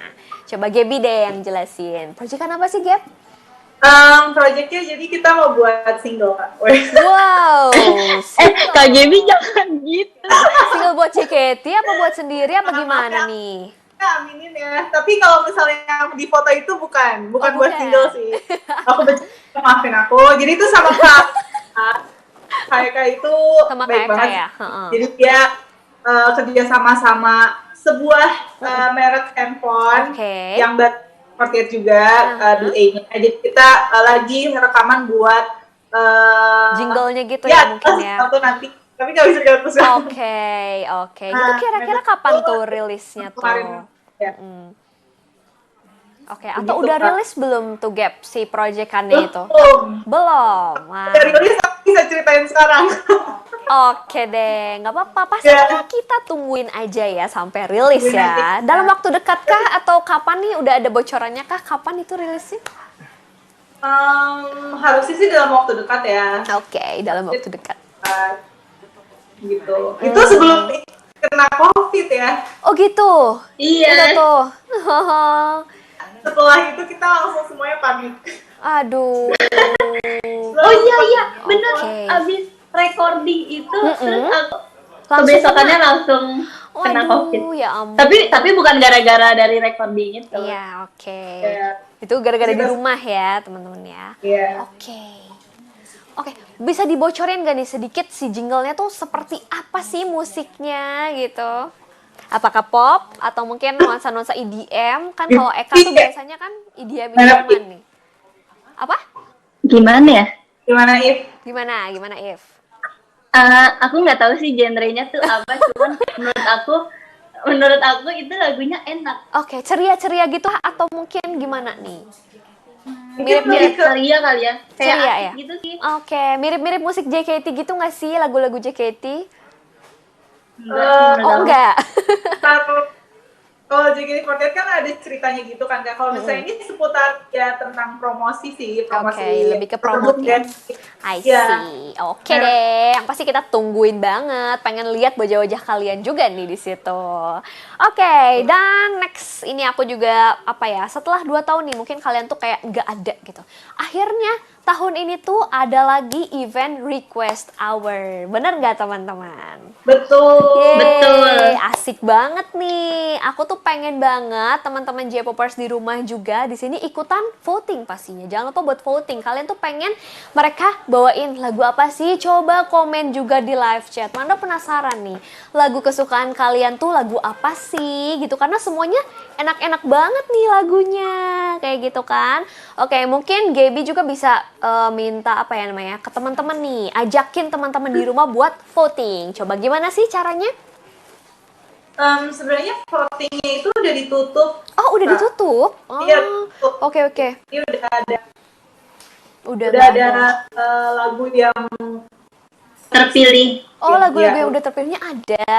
Coba Gaby deh yang jelasin. Proyekan apa sih, Gab? Projectnya jadi kita mau buat single, Kak. Wow. Kak Gaby jangan gitu. Single buat JKT apa buat sendiri apa gimana nih? Ya, aminin ya. Tapi kalau misalnya yang di foto itu bukan buat bukan. single sih. Aku maafin aku. Jadi itu sama Kak. Kak itu Sama baik Kak banget. ya. Jadi dia kerja sama sebuah merek handphone yang seperti juga BA-nya. Jadi kita lagi rekaman buat jinglenya gitu ya mungkin ya. Atau nanti, tapi nggak bisa kita terus. Oke. Itu kira-kira kapan tuh rilisnya tuh? Ya. Oke, atau udah rilis belum tuh Gap si proyekannya itu? Belum. Wah. Dari rilis aku bisa ceritain sekarang. Oke deh, nggak apa-apa. Pasti kita tungguin aja ya sampai rilis ya. Dalam waktu dekat kah atau kapan nih? Udah ada bocorannya kah? Kapan itu rilisnya? Harusnya sih dalam waktu dekat ya. Oke, dalam waktu dekat. Gitu. Itu sebelum kena COVID ya. Oh gitu? Iya. Udah tuh. Setelah itu kita langsung semuanya panik. Aduh. Oh iya, bener. Oke. Abis recording itu, terus aku Langsung kebesokannya langsung kena Waduh, COVID. ya ampun. Tapi bukan gara-gara dari recording itu. Iya, oke. Ya. Itu gara-gara di rumah ya, teman-teman ya. Iya. Oke, bisa dibocorin gak nih sedikit si jinglenya tuh seperti apa sih musiknya gitu? Apakah pop atau mungkin nuansa-nuansa EDM? Kan kalau Eka tuh biasanya kan EDM nih. Apa? Gimana ya? Gimana, If? Gimana If? Aku nggak tahu sih genrenya tuh apa, cuman menurut aku itu lagunya enak. Oke, ceria-ceria gitu atau mungkin gimana nih? Mirip-mirip ceria kali ya. Kayak Ceria asik ya? gitu sih. Oke, mirip-mirip musik JKT gitu nggak sih lagu-lagu JKT? Enggak. Kalau JKT48 kan ada ceritanya gitu kan, Kak. Kalau misalnya ini seputar ya tentang promosi sih, promosi. Lebih ke promote ya. I see. Ya. Oke deh, yang pasti kita tungguin banget. Pengen lihat wajah-wajah kalian juga nih di situ. Oke, dan next ini aku juga setelah 2 tahun nih mungkin kalian tuh kayak nggak ada gitu. Akhirnya tahun ini tuh ada lagi event Request Hour. Bener nggak teman-teman? Betul. Yeay, Betul. asik banget nih. Aku tuh pengen banget teman-teman J-popers di rumah juga di sini ikutan voting pastinya. Jangan lupa buat voting. Kalian tuh pengen mereka bawain lagu apa sih? Coba komen juga di live chat. Manda penasaran nih. Lagu kesukaan kalian tuh lagu apa sih? Gitu karena semuanya enak-enak banget nih lagunya. Kayak gitu kan. Oke, mungkin Gaby juga bisa minta ke teman-teman nih. Ajakin teman-teman di rumah buat voting. Coba gimana sih caranya? Sebenarnya votingnya itu udah ditutup. Oh, udah ditutup? Oh, Iya, tutup. Oke. Ini udah ada. Udah ada lagu yang Terpilih. Oh, lagu-lagu Ya. yang udah terpilihnya ada.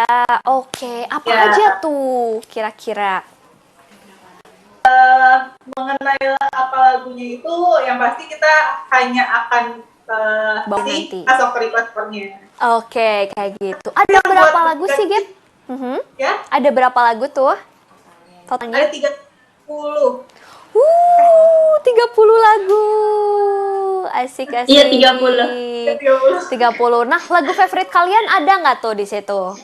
Oke, apa Ya. aja tuh kira-kira? mengenai apa lagunya itu, yang pasti kita hanya akan Bawa nanti. masuk ke request-nya. Oke, kayak gitu. Ada Yang berapa buat lagu sih, Gap? Ya, Ada berapa lagu tuh? Totalnya? ada 30. 30 lagu. Asik. Iya, 30. 30. Nah, lagu favorit kalian ada nggak tuh di situ?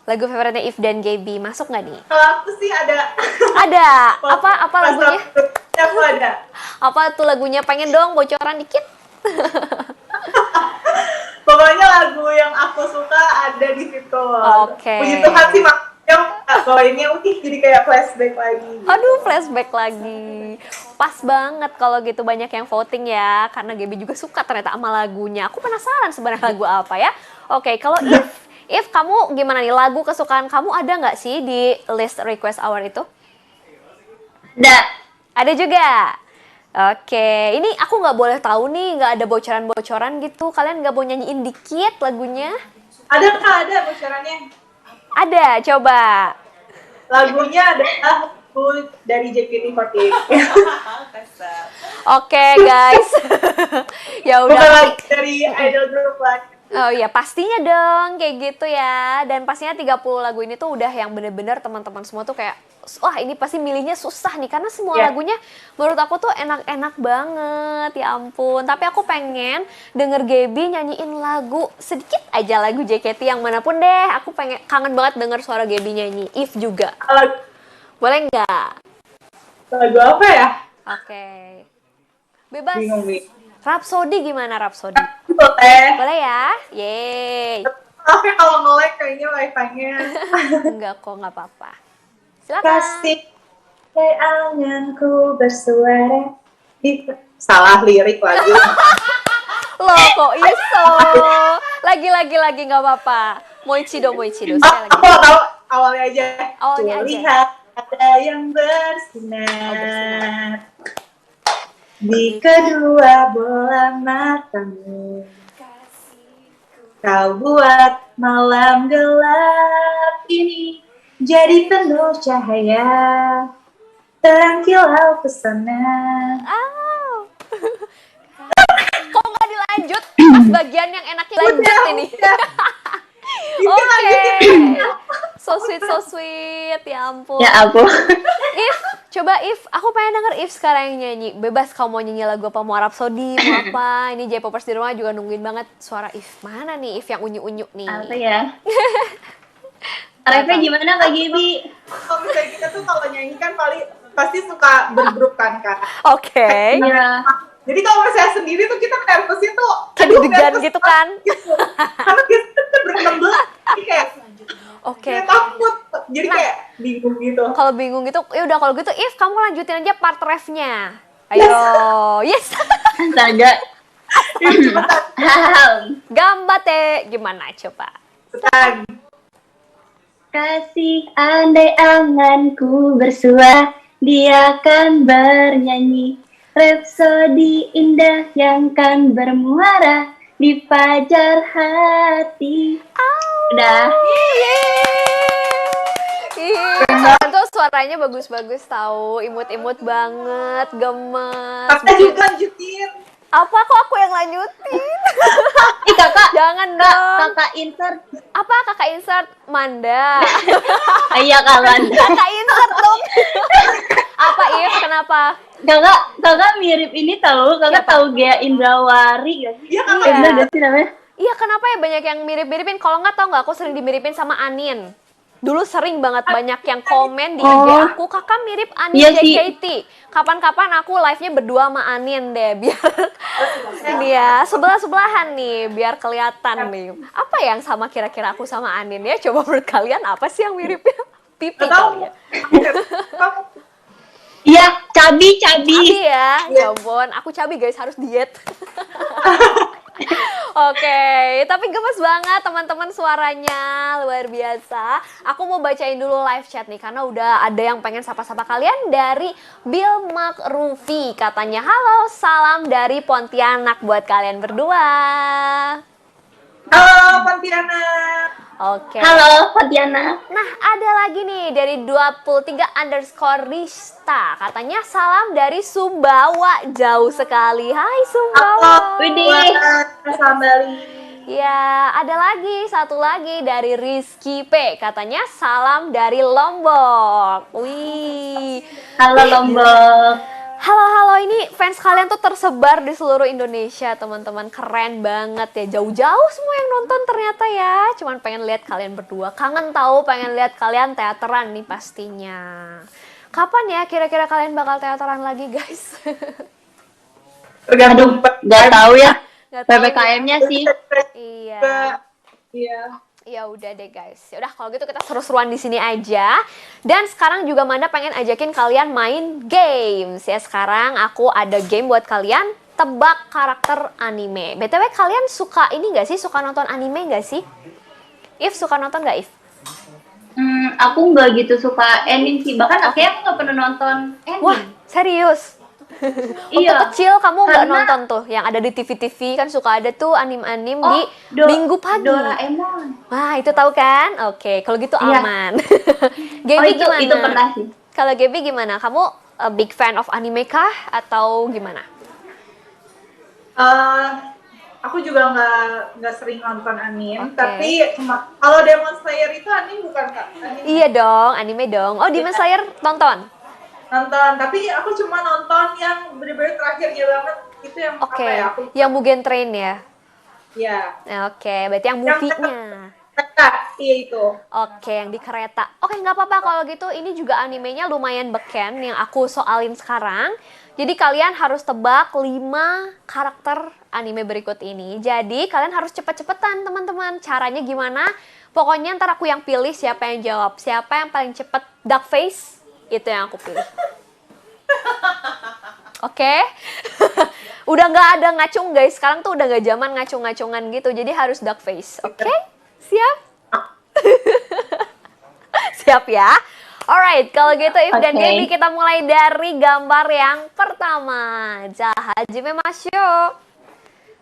Lagu favoritnya If dan Gaby masuk nggak nih? Kalau aku sih ada. Ada. Apa lagunya? Aku ada. Apa tuh lagunya? Pengen dong bocoran dikit. Pokoknya lagu yang aku suka ada di situ. Oke. Puji Tuhan sih yang bawainnya jadi kayak flashback lagi. Aduh, flashback lagi. Pas banget kalau gitu banyak yang voting ya. Karena Gaby juga suka ternyata sama lagunya. Aku penasaran sebenarnya lagu apa ya. Oke, kalau If kamu gimana nih? Lagu kesukaan kamu ada nggak sih di list request hour itu? Ada. Ada juga. Oke, ini aku nggak boleh tahu nih, nggak ada bocoran-bocoran gitu. Kalian nggak mau nyanyiin dikit lagunya? Ada Kak, ada bocorannya. Ada, coba. Lagunya adalah lagu dari JKT48. Oke, guys. Ya Bukan udah. lagu dari idol group lagi. Oh iya, pastinya dong kayak gitu ya. Dan pastinya 30 lagu ini tuh udah yang bener-bener teman-teman semua tuh kayak, wah ini pasti milihnya susah nih. Karena semua lagunya menurut aku tuh enak-enak banget, ya ampun. Tapi aku pengen denger Gaby nyanyiin lagu, sedikit aja lagu JKT yang manapun deh. Aku pengen, kangen banget denger suara Gaby nyanyi. If juga. Boleh nggak? Lagu apa ya? Oke. Bebas. Bingung nih. Rhapsody gimana Rhapsody? Boleh. Boleh ya? Yeay. Tapi kalau nge-lag kayaknya wifi-nya. Enggak kok, nggak apa-apa. Silakan. Kasih anganku bersuara. Salah lirik lagi. Loh kok iso? Lagi nggak apa-apa. Moichido. Sekali lagi. Aku tahu awalnya aja. Awalnya aja. Lihat ada yang bersinar di kedua bola matamu. Kau buat malam gelap ini jadi penuh cahaya, terang kilau pesona. Oh. Kok nggak dilanjut? Pas bagian yang enaknya lanjut ini. Oke. So sweet, ya ampun. Ya ampun. If, aku pengen denger If sekarang yang nyanyi. Bebas kamu mau nyanyi lagu apa, mau Rhapsody, mau apa. Ini J-popers di rumah juga nungguin banget suara If. Mana nih If yang unyu-unyu nih? Apa ya? Refe gimana Kak Gaby? Kalau misalnya kita tuh kalau nyanyi kan pasti suka bergrup kan Kak. Oke. Iya. Jadi kalau misalnya sendiri tuh kita nervousnya tuh Kayak deg-degan gitu kan? Gitu. Karena kita tuh berenam-belas, jadi kayak Oke. kayak takut, jadi kayak bingung gitu. Kalau bingung gitu, ya udah kalau gitu If kamu lanjutin aja part refnya. Ayo, yes. Astaga. Gambate, gimana coba? Cepetan. Kasih andai anganku bersua, dia kan bernyanyi. Rhapsody indah yang kan bermuara di fajar hati. Udah. Kalian tuh suaranya bagus-bagus tahu, imut-imut banget, gemes. Kakak juga lanjutin. Apa kok aku yang lanjutin? Ih kakak, Jangan dong. kakak insert. Apa kakak insert? Manda. Iya kakak. Kakak insert dong. Apa If? Kenapa? Kakak mirip ini tahu. Kakak tahu Gea Indrawari gak sih? Iya kakak. Iya. Bener gak sih namanya? Iya, kenapa ya banyak yang mirip-miripin? Kalau nggak, tau nggak, aku sering dimiripin sama Anin. Dulu sering banget banyak yang komen di IG aku, kakak mirip Anin Iya sih. JKT. Kapan-kapan aku live-nya berdua sama Anin deh, biar dia sebelah-sebelahan nih, biar kelihatan nih. Apa yang sama kira-kira aku sama Anin ya? Coba menurut kalian apa sih yang miripnya? Pipi kali ya? Iya, cabi. Cabi ya, ya ampun, aku cabi guys, harus diet. Oke, tapi gemes banget teman-teman suaranya, luar biasa. Aku mau bacain dulu live chat nih, karena udah ada yang pengen sapa-sapa kalian dari Bill Mark Rufi. Katanya, halo, salam dari Pontianak buat kalian berdua. Halo Pontianak. Oke. Halo, Pontianak. Nah, ada lagi nih dari 23_Rista. Katanya salam dari Sumbawa, jauh sekali. Hai Sumbawa. Widih. Sambali. Ya, ada lagi, satu lagi dari Rizky P. Katanya salam dari Lombok. Wih. Halo Lombok. Halo, ini fans kalian tuh tersebar di seluruh Indonesia, teman-teman. Keren banget ya, jauh-jauh semua yang nonton ternyata ya. Cuman pengen lihat kalian berdua, kangen tahu pengen lihat kalian teateran nih pastinya. Kapan ya kira-kira kalian bakal teateran lagi, guys? Tergantung Gak tahu ya. Nggak tahu. PPKM-nya sih. Iya. Iya. Ya udah deh guys. Ya udah kalau gitu kita seru-seruan di sini aja. Dan sekarang juga Manda pengen ajakin kalian main games ya. Sekarang aku ada game buat kalian, tebak karakter anime. BTW kalian suka ini gak sih? Suka nonton anime gak sih? If suka nonton gak If? Aku nggak gitu suka anime sih. Bahkan akhirnya aku nggak pernah nonton anime. Wah, serius? Waktu Iya, kecil kamu nggak karena- nonton tuh yang ada di TV-TV kan suka ada tuh anim-anim di Minggu pagi. Doraemon. Wah, itu tahu kan? Oke, kalau gitu Iya. aman. Oh, Gaby gimana? itu pernah sih. Kalau Gaby gimana? Kamu a big fan of anime kah atau gimana? Aku juga nggak sering nonton anime, Oke. tapi kalau Demon Slayer itu anime bukan Kak? Anime. Iya dong, anime dong. Oh, Demon Slayer tonton? Nonton, tapi aku cuma nonton yang bener-bener terakhirnya banget, itu yang Oke, apa ya? Aku yang Mugen Train ya? ya. Oke, berarti yang movie-nya. Iya itu. Oke, yang di kereta. Oke, nggak apa-apa kalau gitu. Ini juga animenya lumayan beken yang aku soalin sekarang. Jadi kalian harus tebak 5 karakter anime berikut ini. Jadi kalian harus cepet-cepetan teman-teman. Caranya gimana? Pokoknya ntar aku yang pilih siapa yang jawab. Siapa yang paling cepet duck face, itu yang aku pilih. Oke? Udah nggak ada ngacung guys. Sekarang tuh udah nggak zaman ngacung-ngacungan gitu. Jadi harus duck face. Oke? Siap? Siap ya? Alright, kalau gitu If dan Oke. Gaby kita mulai dari gambar yang pertama. Hajime Masyo.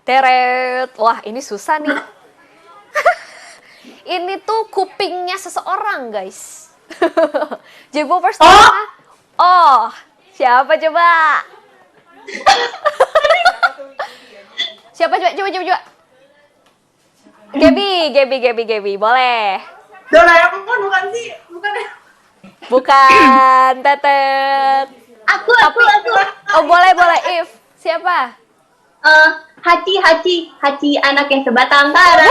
Teret. Wah, ini susah nih. Ini tuh kupingnya seseorang, guys. Jebo pertama. Oh, siapa coba? Siapa coba. Gaby, boleh. Doraemon bukan sih? Bukan ya? Bukan, Tetet. Aku. Oh, boleh, If. Siapa? Hachi anak yang sebatang kara.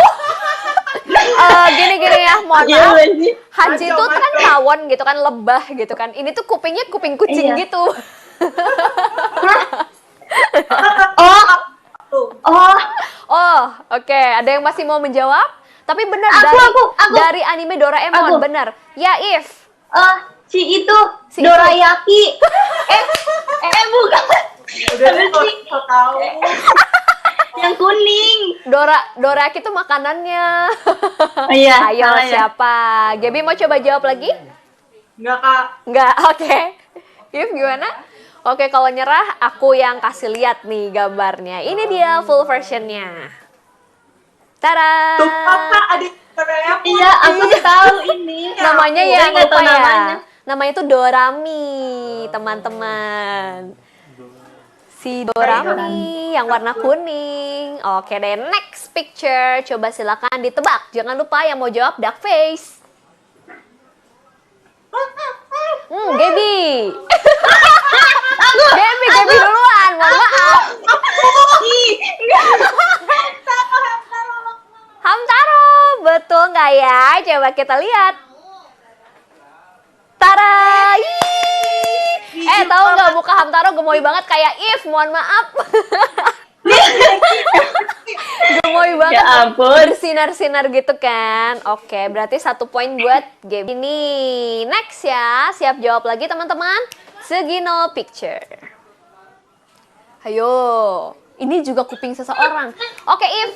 Gini ya, mohon Iya, maaf. bener sih. Haji itu kan tawon gitu kan, lebah gitu kan. Ini tuh kupingnya kuping kucing Iya. gitu. Oh, Oh, oke. Ada yang masih mau menjawab? Tapi benar Aku. dari anime Doraemon, Aku. benar. Ya, If. si itu Si Dorayaki. Bukan. Udah deh, kok tahu. Yang kuning. Doraki itu makanannya. Iya, Ayo, salah ya. siapa? Gaby mau coba jawab lagi? Enggak Kak. Enggak, oke. If gimana? Oke, kalau nyerah aku yang kasih lihat nih gambarnya. Ini dia full versionnya. Tada! Tuh Kakak adik Doraemon. Iya, aku tahu ini. Namanya Aku ya nggak lupa tahu ya. namanya. Namanya itu Dorami, teman-teman. Si Dorami yang warna kuning. Oke deh, next picture. Coba silakan ditebak. Jangan lupa yang mau jawab duck face. Gaby. Gaby duluan. Mohon maaf. Hamtaro, betul nggak ya? Coba kita lihat. Tara, tahu nggak muka Hamtaro gemoy banget kayak If, mohon maaf. Gemoy banget. Ya ampun. Bersinar-sinar gitu kan. Oke, berarti 1 poin buat Gaby. Ini next ya. Siap jawab lagi teman-teman. Sugino picture. Ayo. Ini juga kuping seseorang. Oke, If.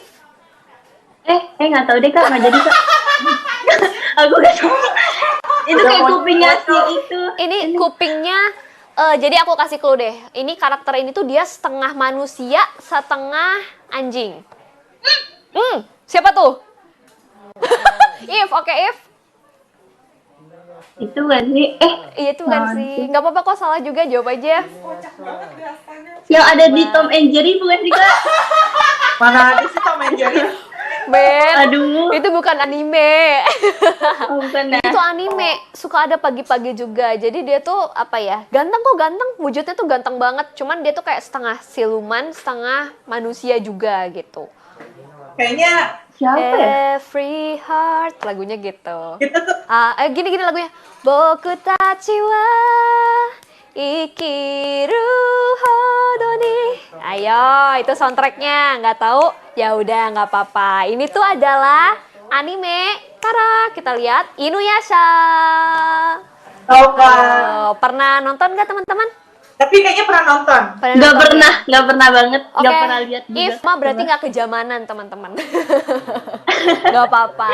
Nggak tahu deh Kak, nggak jadi Kak. Aku nggak tahu. Itu kayak kupingnya si itu. Ini kupingnya, jadi aku kasih clue deh. Ini karakter ini tuh dia setengah manusia, setengah anjing. Siapa tuh? If, oke If. Itu kan sih. Iya itu bukan sih. Nggak apa-apa kok, salah juga, jawab aja. Yang ada di Tom and Jerry bukan sih Kak? Mana ada sih Tom and Jerry? Ben, Aduh. itu bukan anime. Oh, bukan ya. Itu anime, suka ada pagi-pagi juga. Jadi dia tuh apa ya? Ganteng kok, ganteng. Wujudnya tuh ganteng banget. Cuman dia tuh kayak setengah siluman, setengah manusia juga gitu. Kayaknya Siapa ya? Every heart, lagunya gitu. kita tuh Gini lagunya. Boku tachi wa ikiru hodo ni. Ayo, itu soundtracknya. Nggak tahu? Ya udah, nggak apa-apa. Ini tuh adalah anime. Tara, kita lihat Inuyasha. tahu Kak. Oh, pernah nonton nggak teman-teman? Tapi kayaknya pernah nonton. Nggak Nggak pernah banget. Oke, Nggak pernah lihat juga. If mah berarti nggak kejamanan teman-teman. Nggak apa-apa.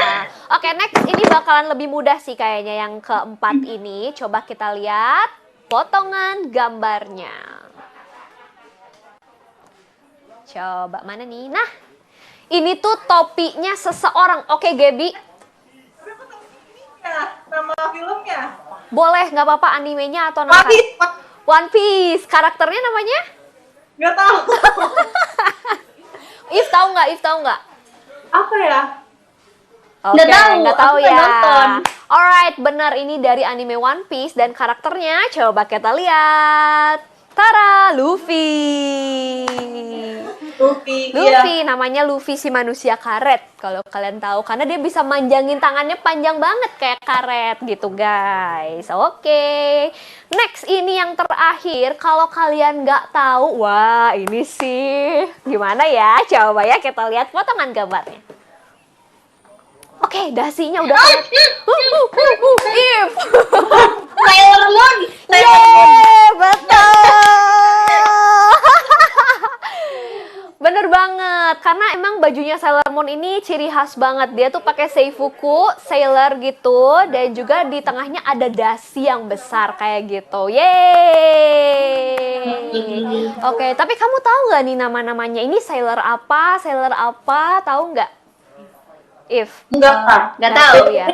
Oke, next ini bakalan lebih mudah sih kayaknya yang keempat ini. Coba kita lihat potongan gambarnya. Coba mana nih? Nah, ini tuh topinya seseorang. Oke, Gaby. Ya, nama filmnya. Boleh, nggak apa-apa animenya atau nama One One Piece. Karakternya namanya? Nggak tahu. If tahu nggak? If tahu nggak? Apa ya? Oke, Nggak tahu, nggak tahu aku nggak ya. nonton. Alright, benar ini dari anime One Piece dan karakternya coba kita lihat. Tara, Luffy. Luffy. Luffy, Iya. namanya Luffy si manusia karet. Kalau kalian tahu, karena dia bisa manjangin tangannya panjang banget kayak karet gitu guys. Oke, next ini yang terakhir. Kalau kalian nggak tahu, wah ini sih gimana ya? Coba ya kita lihat potongan gambarnya. Oke, dasinya udah kayak If. Sailor Moon. Yeay, betul. Bener banget, karena emang bajunya Sailor Moon ini ciri khas banget. Dia tuh pakai seifuku, sailor gitu, dan juga di tengahnya ada dasi yang besar kayak gitu. Yeay. Oke, tapi kamu tahu nggak nih nama-namanya? Ini sailor apa, tahu nggak? If. Nggak Nggak tahu. tahu ya.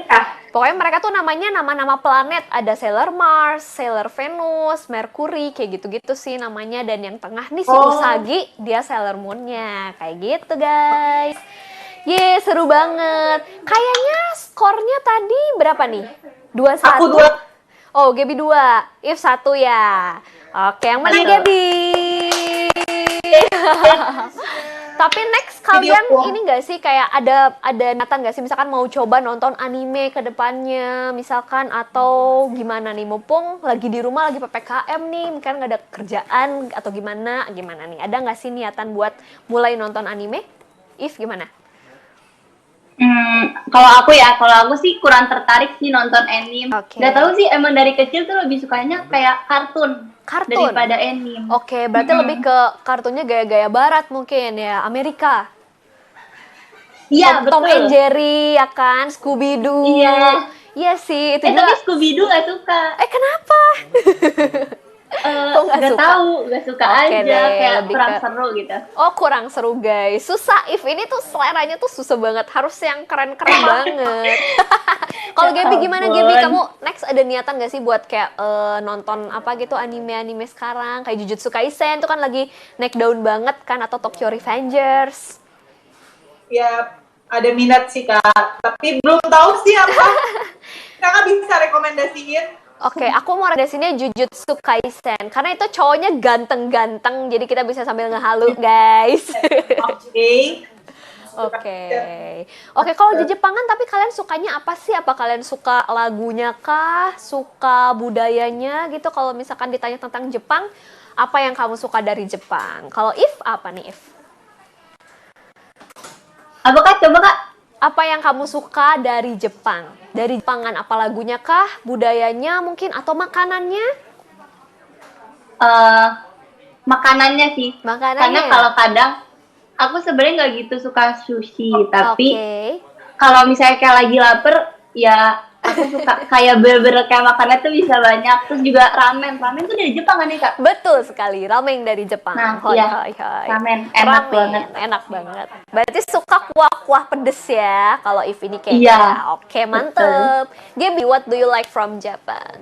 Pokoknya mereka tuh namanya nama-nama planet. Ada Sailor Mars, Sailor Venus, Mercury, kayak gitu-gitu sih namanya. Dan yang tengah nih si Usagi, dia Sailor Moon-nya. Kayak gitu guys. Yeay, seru banget. Kayaknya skornya tadi berapa nih? 2-1? Aku 2. Oh, Gaby 2. If 1 ya. Oke, yang menang Betul. Gaby. Tapi next kalian Video ini nggak sih kayak ada niatan nggak sih misalkan mau coba nonton anime ke depannya misalkan atau gimana nih mumpung lagi di rumah lagi PPKM nih mungkin nggak ada kerjaan atau gimana nih ada nggak sih niatan buat mulai nonton anime? If gimana? Kalau aku sih kurang tertarik sih nonton anime. Oke. Gak tahu sih emang dari kecil tuh lebih sukanya kayak kartun daripada anime. Oke, berarti lebih ke kartunnya gaya-gaya barat mungkin ya, Amerika. Iya, Tom betul. and Jerry ya kan, Scooby Doo. Iya. Iya sih, itu Tapi juga. Scooby Doo gak suka. Kenapa? Kok nggak suka? Gak suka Oke aja, deh, kayak lebih kurang ke- seru gitu. Oh, kurang seru guys. Susah, If ini tuh seleranya tuh susah banget. Harus yang keren-keren banget. Kalau Ya Gaby gimana ampun. Gaby? Kamu next ada niatan gak sih buat kayak nonton apa gitu anime-anime sekarang? Kayak Jujutsu Kaisen tuh kan lagi naik daun banget kan atau Tokyo Revengers. Ya, ada minat sih Kak. Tapi belum tahu sih apa. Kakak bisa rekomendasiin? Oke, aku mau rekomendasinya Jujutsu Kaisen karena itu cowoknya ganteng-ganteng jadi kita bisa sambil ngehalu guys. Oke. Oke, kalau di Jepangan tapi kalian sukanya apa sih? Apa kalian suka lagunya kah? Suka budayanya gitu? Kalau misalkan ditanya tentang Jepang, apa yang kamu suka dari Jepang? Kalau If, apa nih If? Apa Kak? Coba Kak. Apa yang kamu suka dari Jepang? Dari Jepangan, apa lagunya kah? Budayanya mungkin? Atau makanannya? Makanannya sih. Makanannya. Karena kalau kadang aku sebenarnya nggak gitu suka sushi, tapi Oke. kalau misalnya kayak lagi lapar, ya aku suka kayak bener-bener kayak makannya tuh bisa banyak. Terus juga ramen tuh dari Jepang kan nih Kak? Betul sekali, ramen dari Jepang. Nah, Hoi, iya. hoi, hoi. Ramen, enak Ramen, banget. enak banget. Berarti suka kuah-kuah pedes ya, kalau If ini kayaknya. Iya, Oke, mantep. Gaby, what do you like from Japan?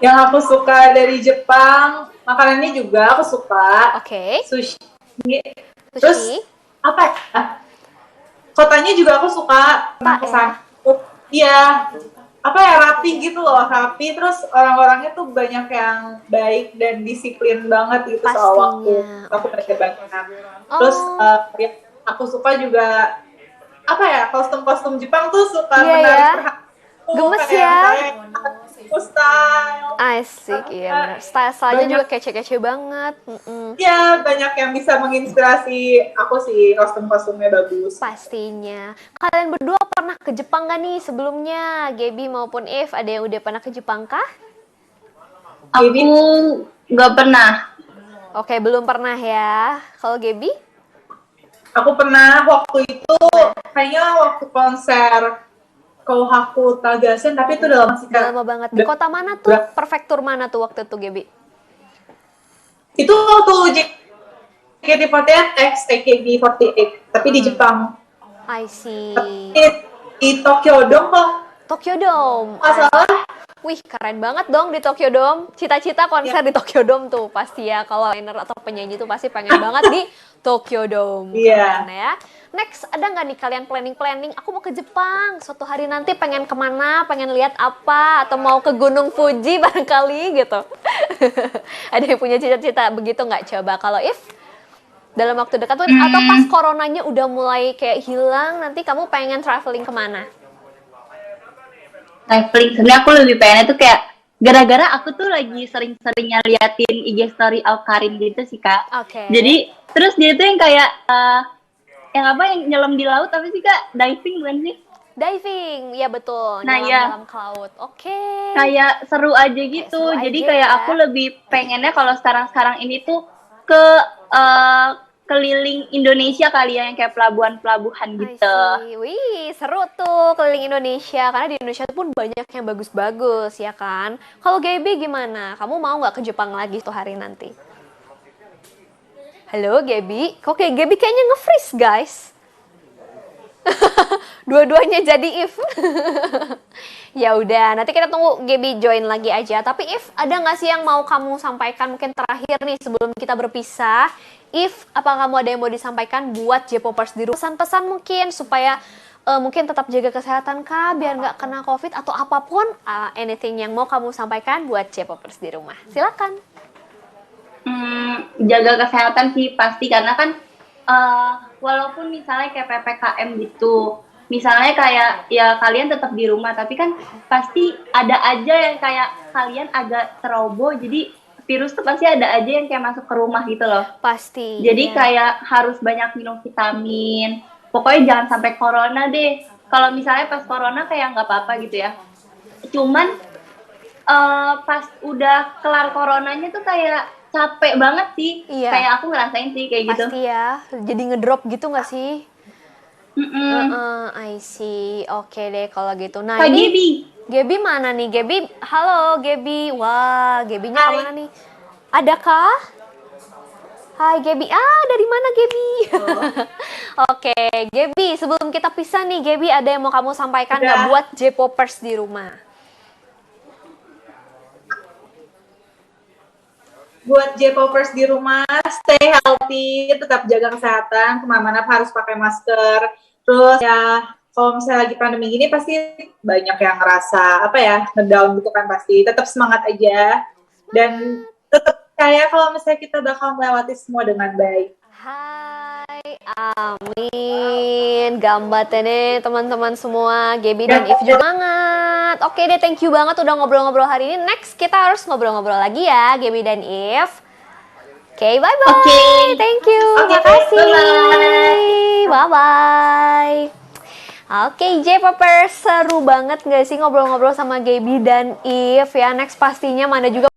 Yang aku suka dari Jepang, makanannya juga aku suka. Oke, Sushi. Terus sushi. apa ya? Kotanya juga aku suka. Pernah Pak, kesana. Iya. Apa ya, rapi gitu loh, rapi. Terus orang-orangnya tuh banyak yang baik dan disiplin banget gitu soal waktu. Pastinya. Aku belajar banyak. Terus ya, aku suka juga apa ya, kostum-kostum Jepang tuh suka Iya, menarik ya. perhatian. Gemes Kayak ya. style. Asik, iya benar. Style-stylenya juga kece-kece banget. Iya, banyak yang bisa menginspirasi aku sih, kostum-kostumnya bagus. Pastinya. Kalian berdua pernah ke Jepang gak nih sebelumnya? Gaby maupun If, ada yang udah pernah ke Jepang kah? Aku nggak pernah. Oke, belum pernah ya. Kalau Gaby? Aku pernah waktu itu, kayaknya waktu konser Kohaku Tagasen, tapi itu udah lama sih, Udah Kak. lama banget. Di kota mana tuh? Prefektur mana tuh waktu itu, Gaby? Itu waktu JKT48 X AKB48, tapi di Jepang. I see. Tapi di Tokyo Dome kok. Tokyo Dome. Masalah. Wih, keren banget dong di Tokyo Dome. Cita-cita konser di Tokyo Dome tuh pasti ya. Kalau liner atau penyanyi tuh pasti pengen banget di Tokyo Dome. Iya. Keren ya. Next, ada nggak nih kalian planning-planning? Aku mau ke Jepang. Suatu hari nanti pengen kemana? Pengen lihat apa? Atau mau ke Gunung Fuji barangkali gitu. Ada yang punya cita-cita begitu nggak? Coba kalau if dalam waktu dekat tuh atau pas coronanya udah mulai kayak hilang, nanti kamu pengen traveling kemana? Traveling, sebenarnya aku lebih pengennya tuh kayak gara-gara aku tuh lagi sering-seringnya liatin IG story Awkarin gitu sih Kak. Oke. Jadi terus dia tuh yang kayak yang nyelam di laut tapi sih Kak, diving bukan sih? Diving, ya betul. Nah, nyelam ya. dalam laut. Oke. Kayak seru aja gitu. seru Jadi aja kayak ya. aku lebih pengennya kalau sekarang ini tuh ke keliling Indonesia kali ya, yang kayak pelabuhan-pelabuhan I gitu. see. Wih, seru tuh keliling Indonesia. Karena di Indonesia pun banyak yang bagus-bagus, ya kan? Kalau Gaby gimana? Kamu mau nggak ke Jepang lagi tuh hari nanti? Halo, Gaby? Kok kayak Gaby kayaknya nge-freeze, guys? Dua-duanya jadi if. Ya udah, nanti kita tunggu Gaby join lagi aja. Tapi if ada nggak sih yang mau kamu sampaikan mungkin terakhir nih sebelum kita berpisah? If apa kamu ada yang mau disampaikan buat J-popers di rumah? Pesan-pesan mungkin supaya mungkin tetap jaga kesehatan kah biar nggak kena COVID atau apapun anything yang mau kamu sampaikan buat J-popers di rumah. Silakan. Jaga kesehatan sih pasti, karena kan walaupun misalnya kayak PPKM gitu, misalnya kayak ya kalian tetap di rumah, tapi kan pasti ada aja yang kayak kalian agak ceroboh, jadi virus tuh pasti ada aja yang kayak masuk ke rumah gitu loh. Pasti. Jadi ya. kayak harus banyak minum vitamin. Pokoknya jangan sampai corona deh. Kalau misalnya pas corona kayak nggak apa-apa gitu ya. Cuman pas udah kelar coronanya tuh kayak capek banget sih. Iya. Kayak aku ngerasain sih kayak gitu. Pasti ya. Jadi ngedrop gitu nggak sih? I see. Oke deh kalau gitu. Nah Kak ini Gaby. Gaby mana nih? Gaby, halo Gaby. Wah, Gabynya Hai. kemana nih? Adakah? Hai Gaby. Dari mana Gaby? Oke, Gaby. Sebelum kita pisah nih, Gaby ada yang mau kamu sampaikan nggak Udah. buat J-popers di rumah? Buat J-popers di rumah, stay healthy, tetap jaga kesehatan, kemana-mana harus pakai masker. Terus ya, kalau misalnya lagi pandemi gini pasti banyak yang ngerasa apa ya, ngedown gitu kan pasti. Tetap semangat aja dan tetap percaya kalau misalnya kita bakal melewati semua dengan baik. Hai, amin. Gambatte nih teman-teman semua. Gaby dan If juga semangat. Oke deh, thank you banget udah ngobrol-ngobrol hari ini. Next kita harus ngobrol-ngobrol lagi ya, Gaby dan If. Oke, bye-bye. Oke. Thank you. Oke, Makasih. bye-bye. Bye-bye. Oke, J-popers, seru banget gak sih ngobrol-ngobrol sama Gaby dan If ya. Next pastinya mana juga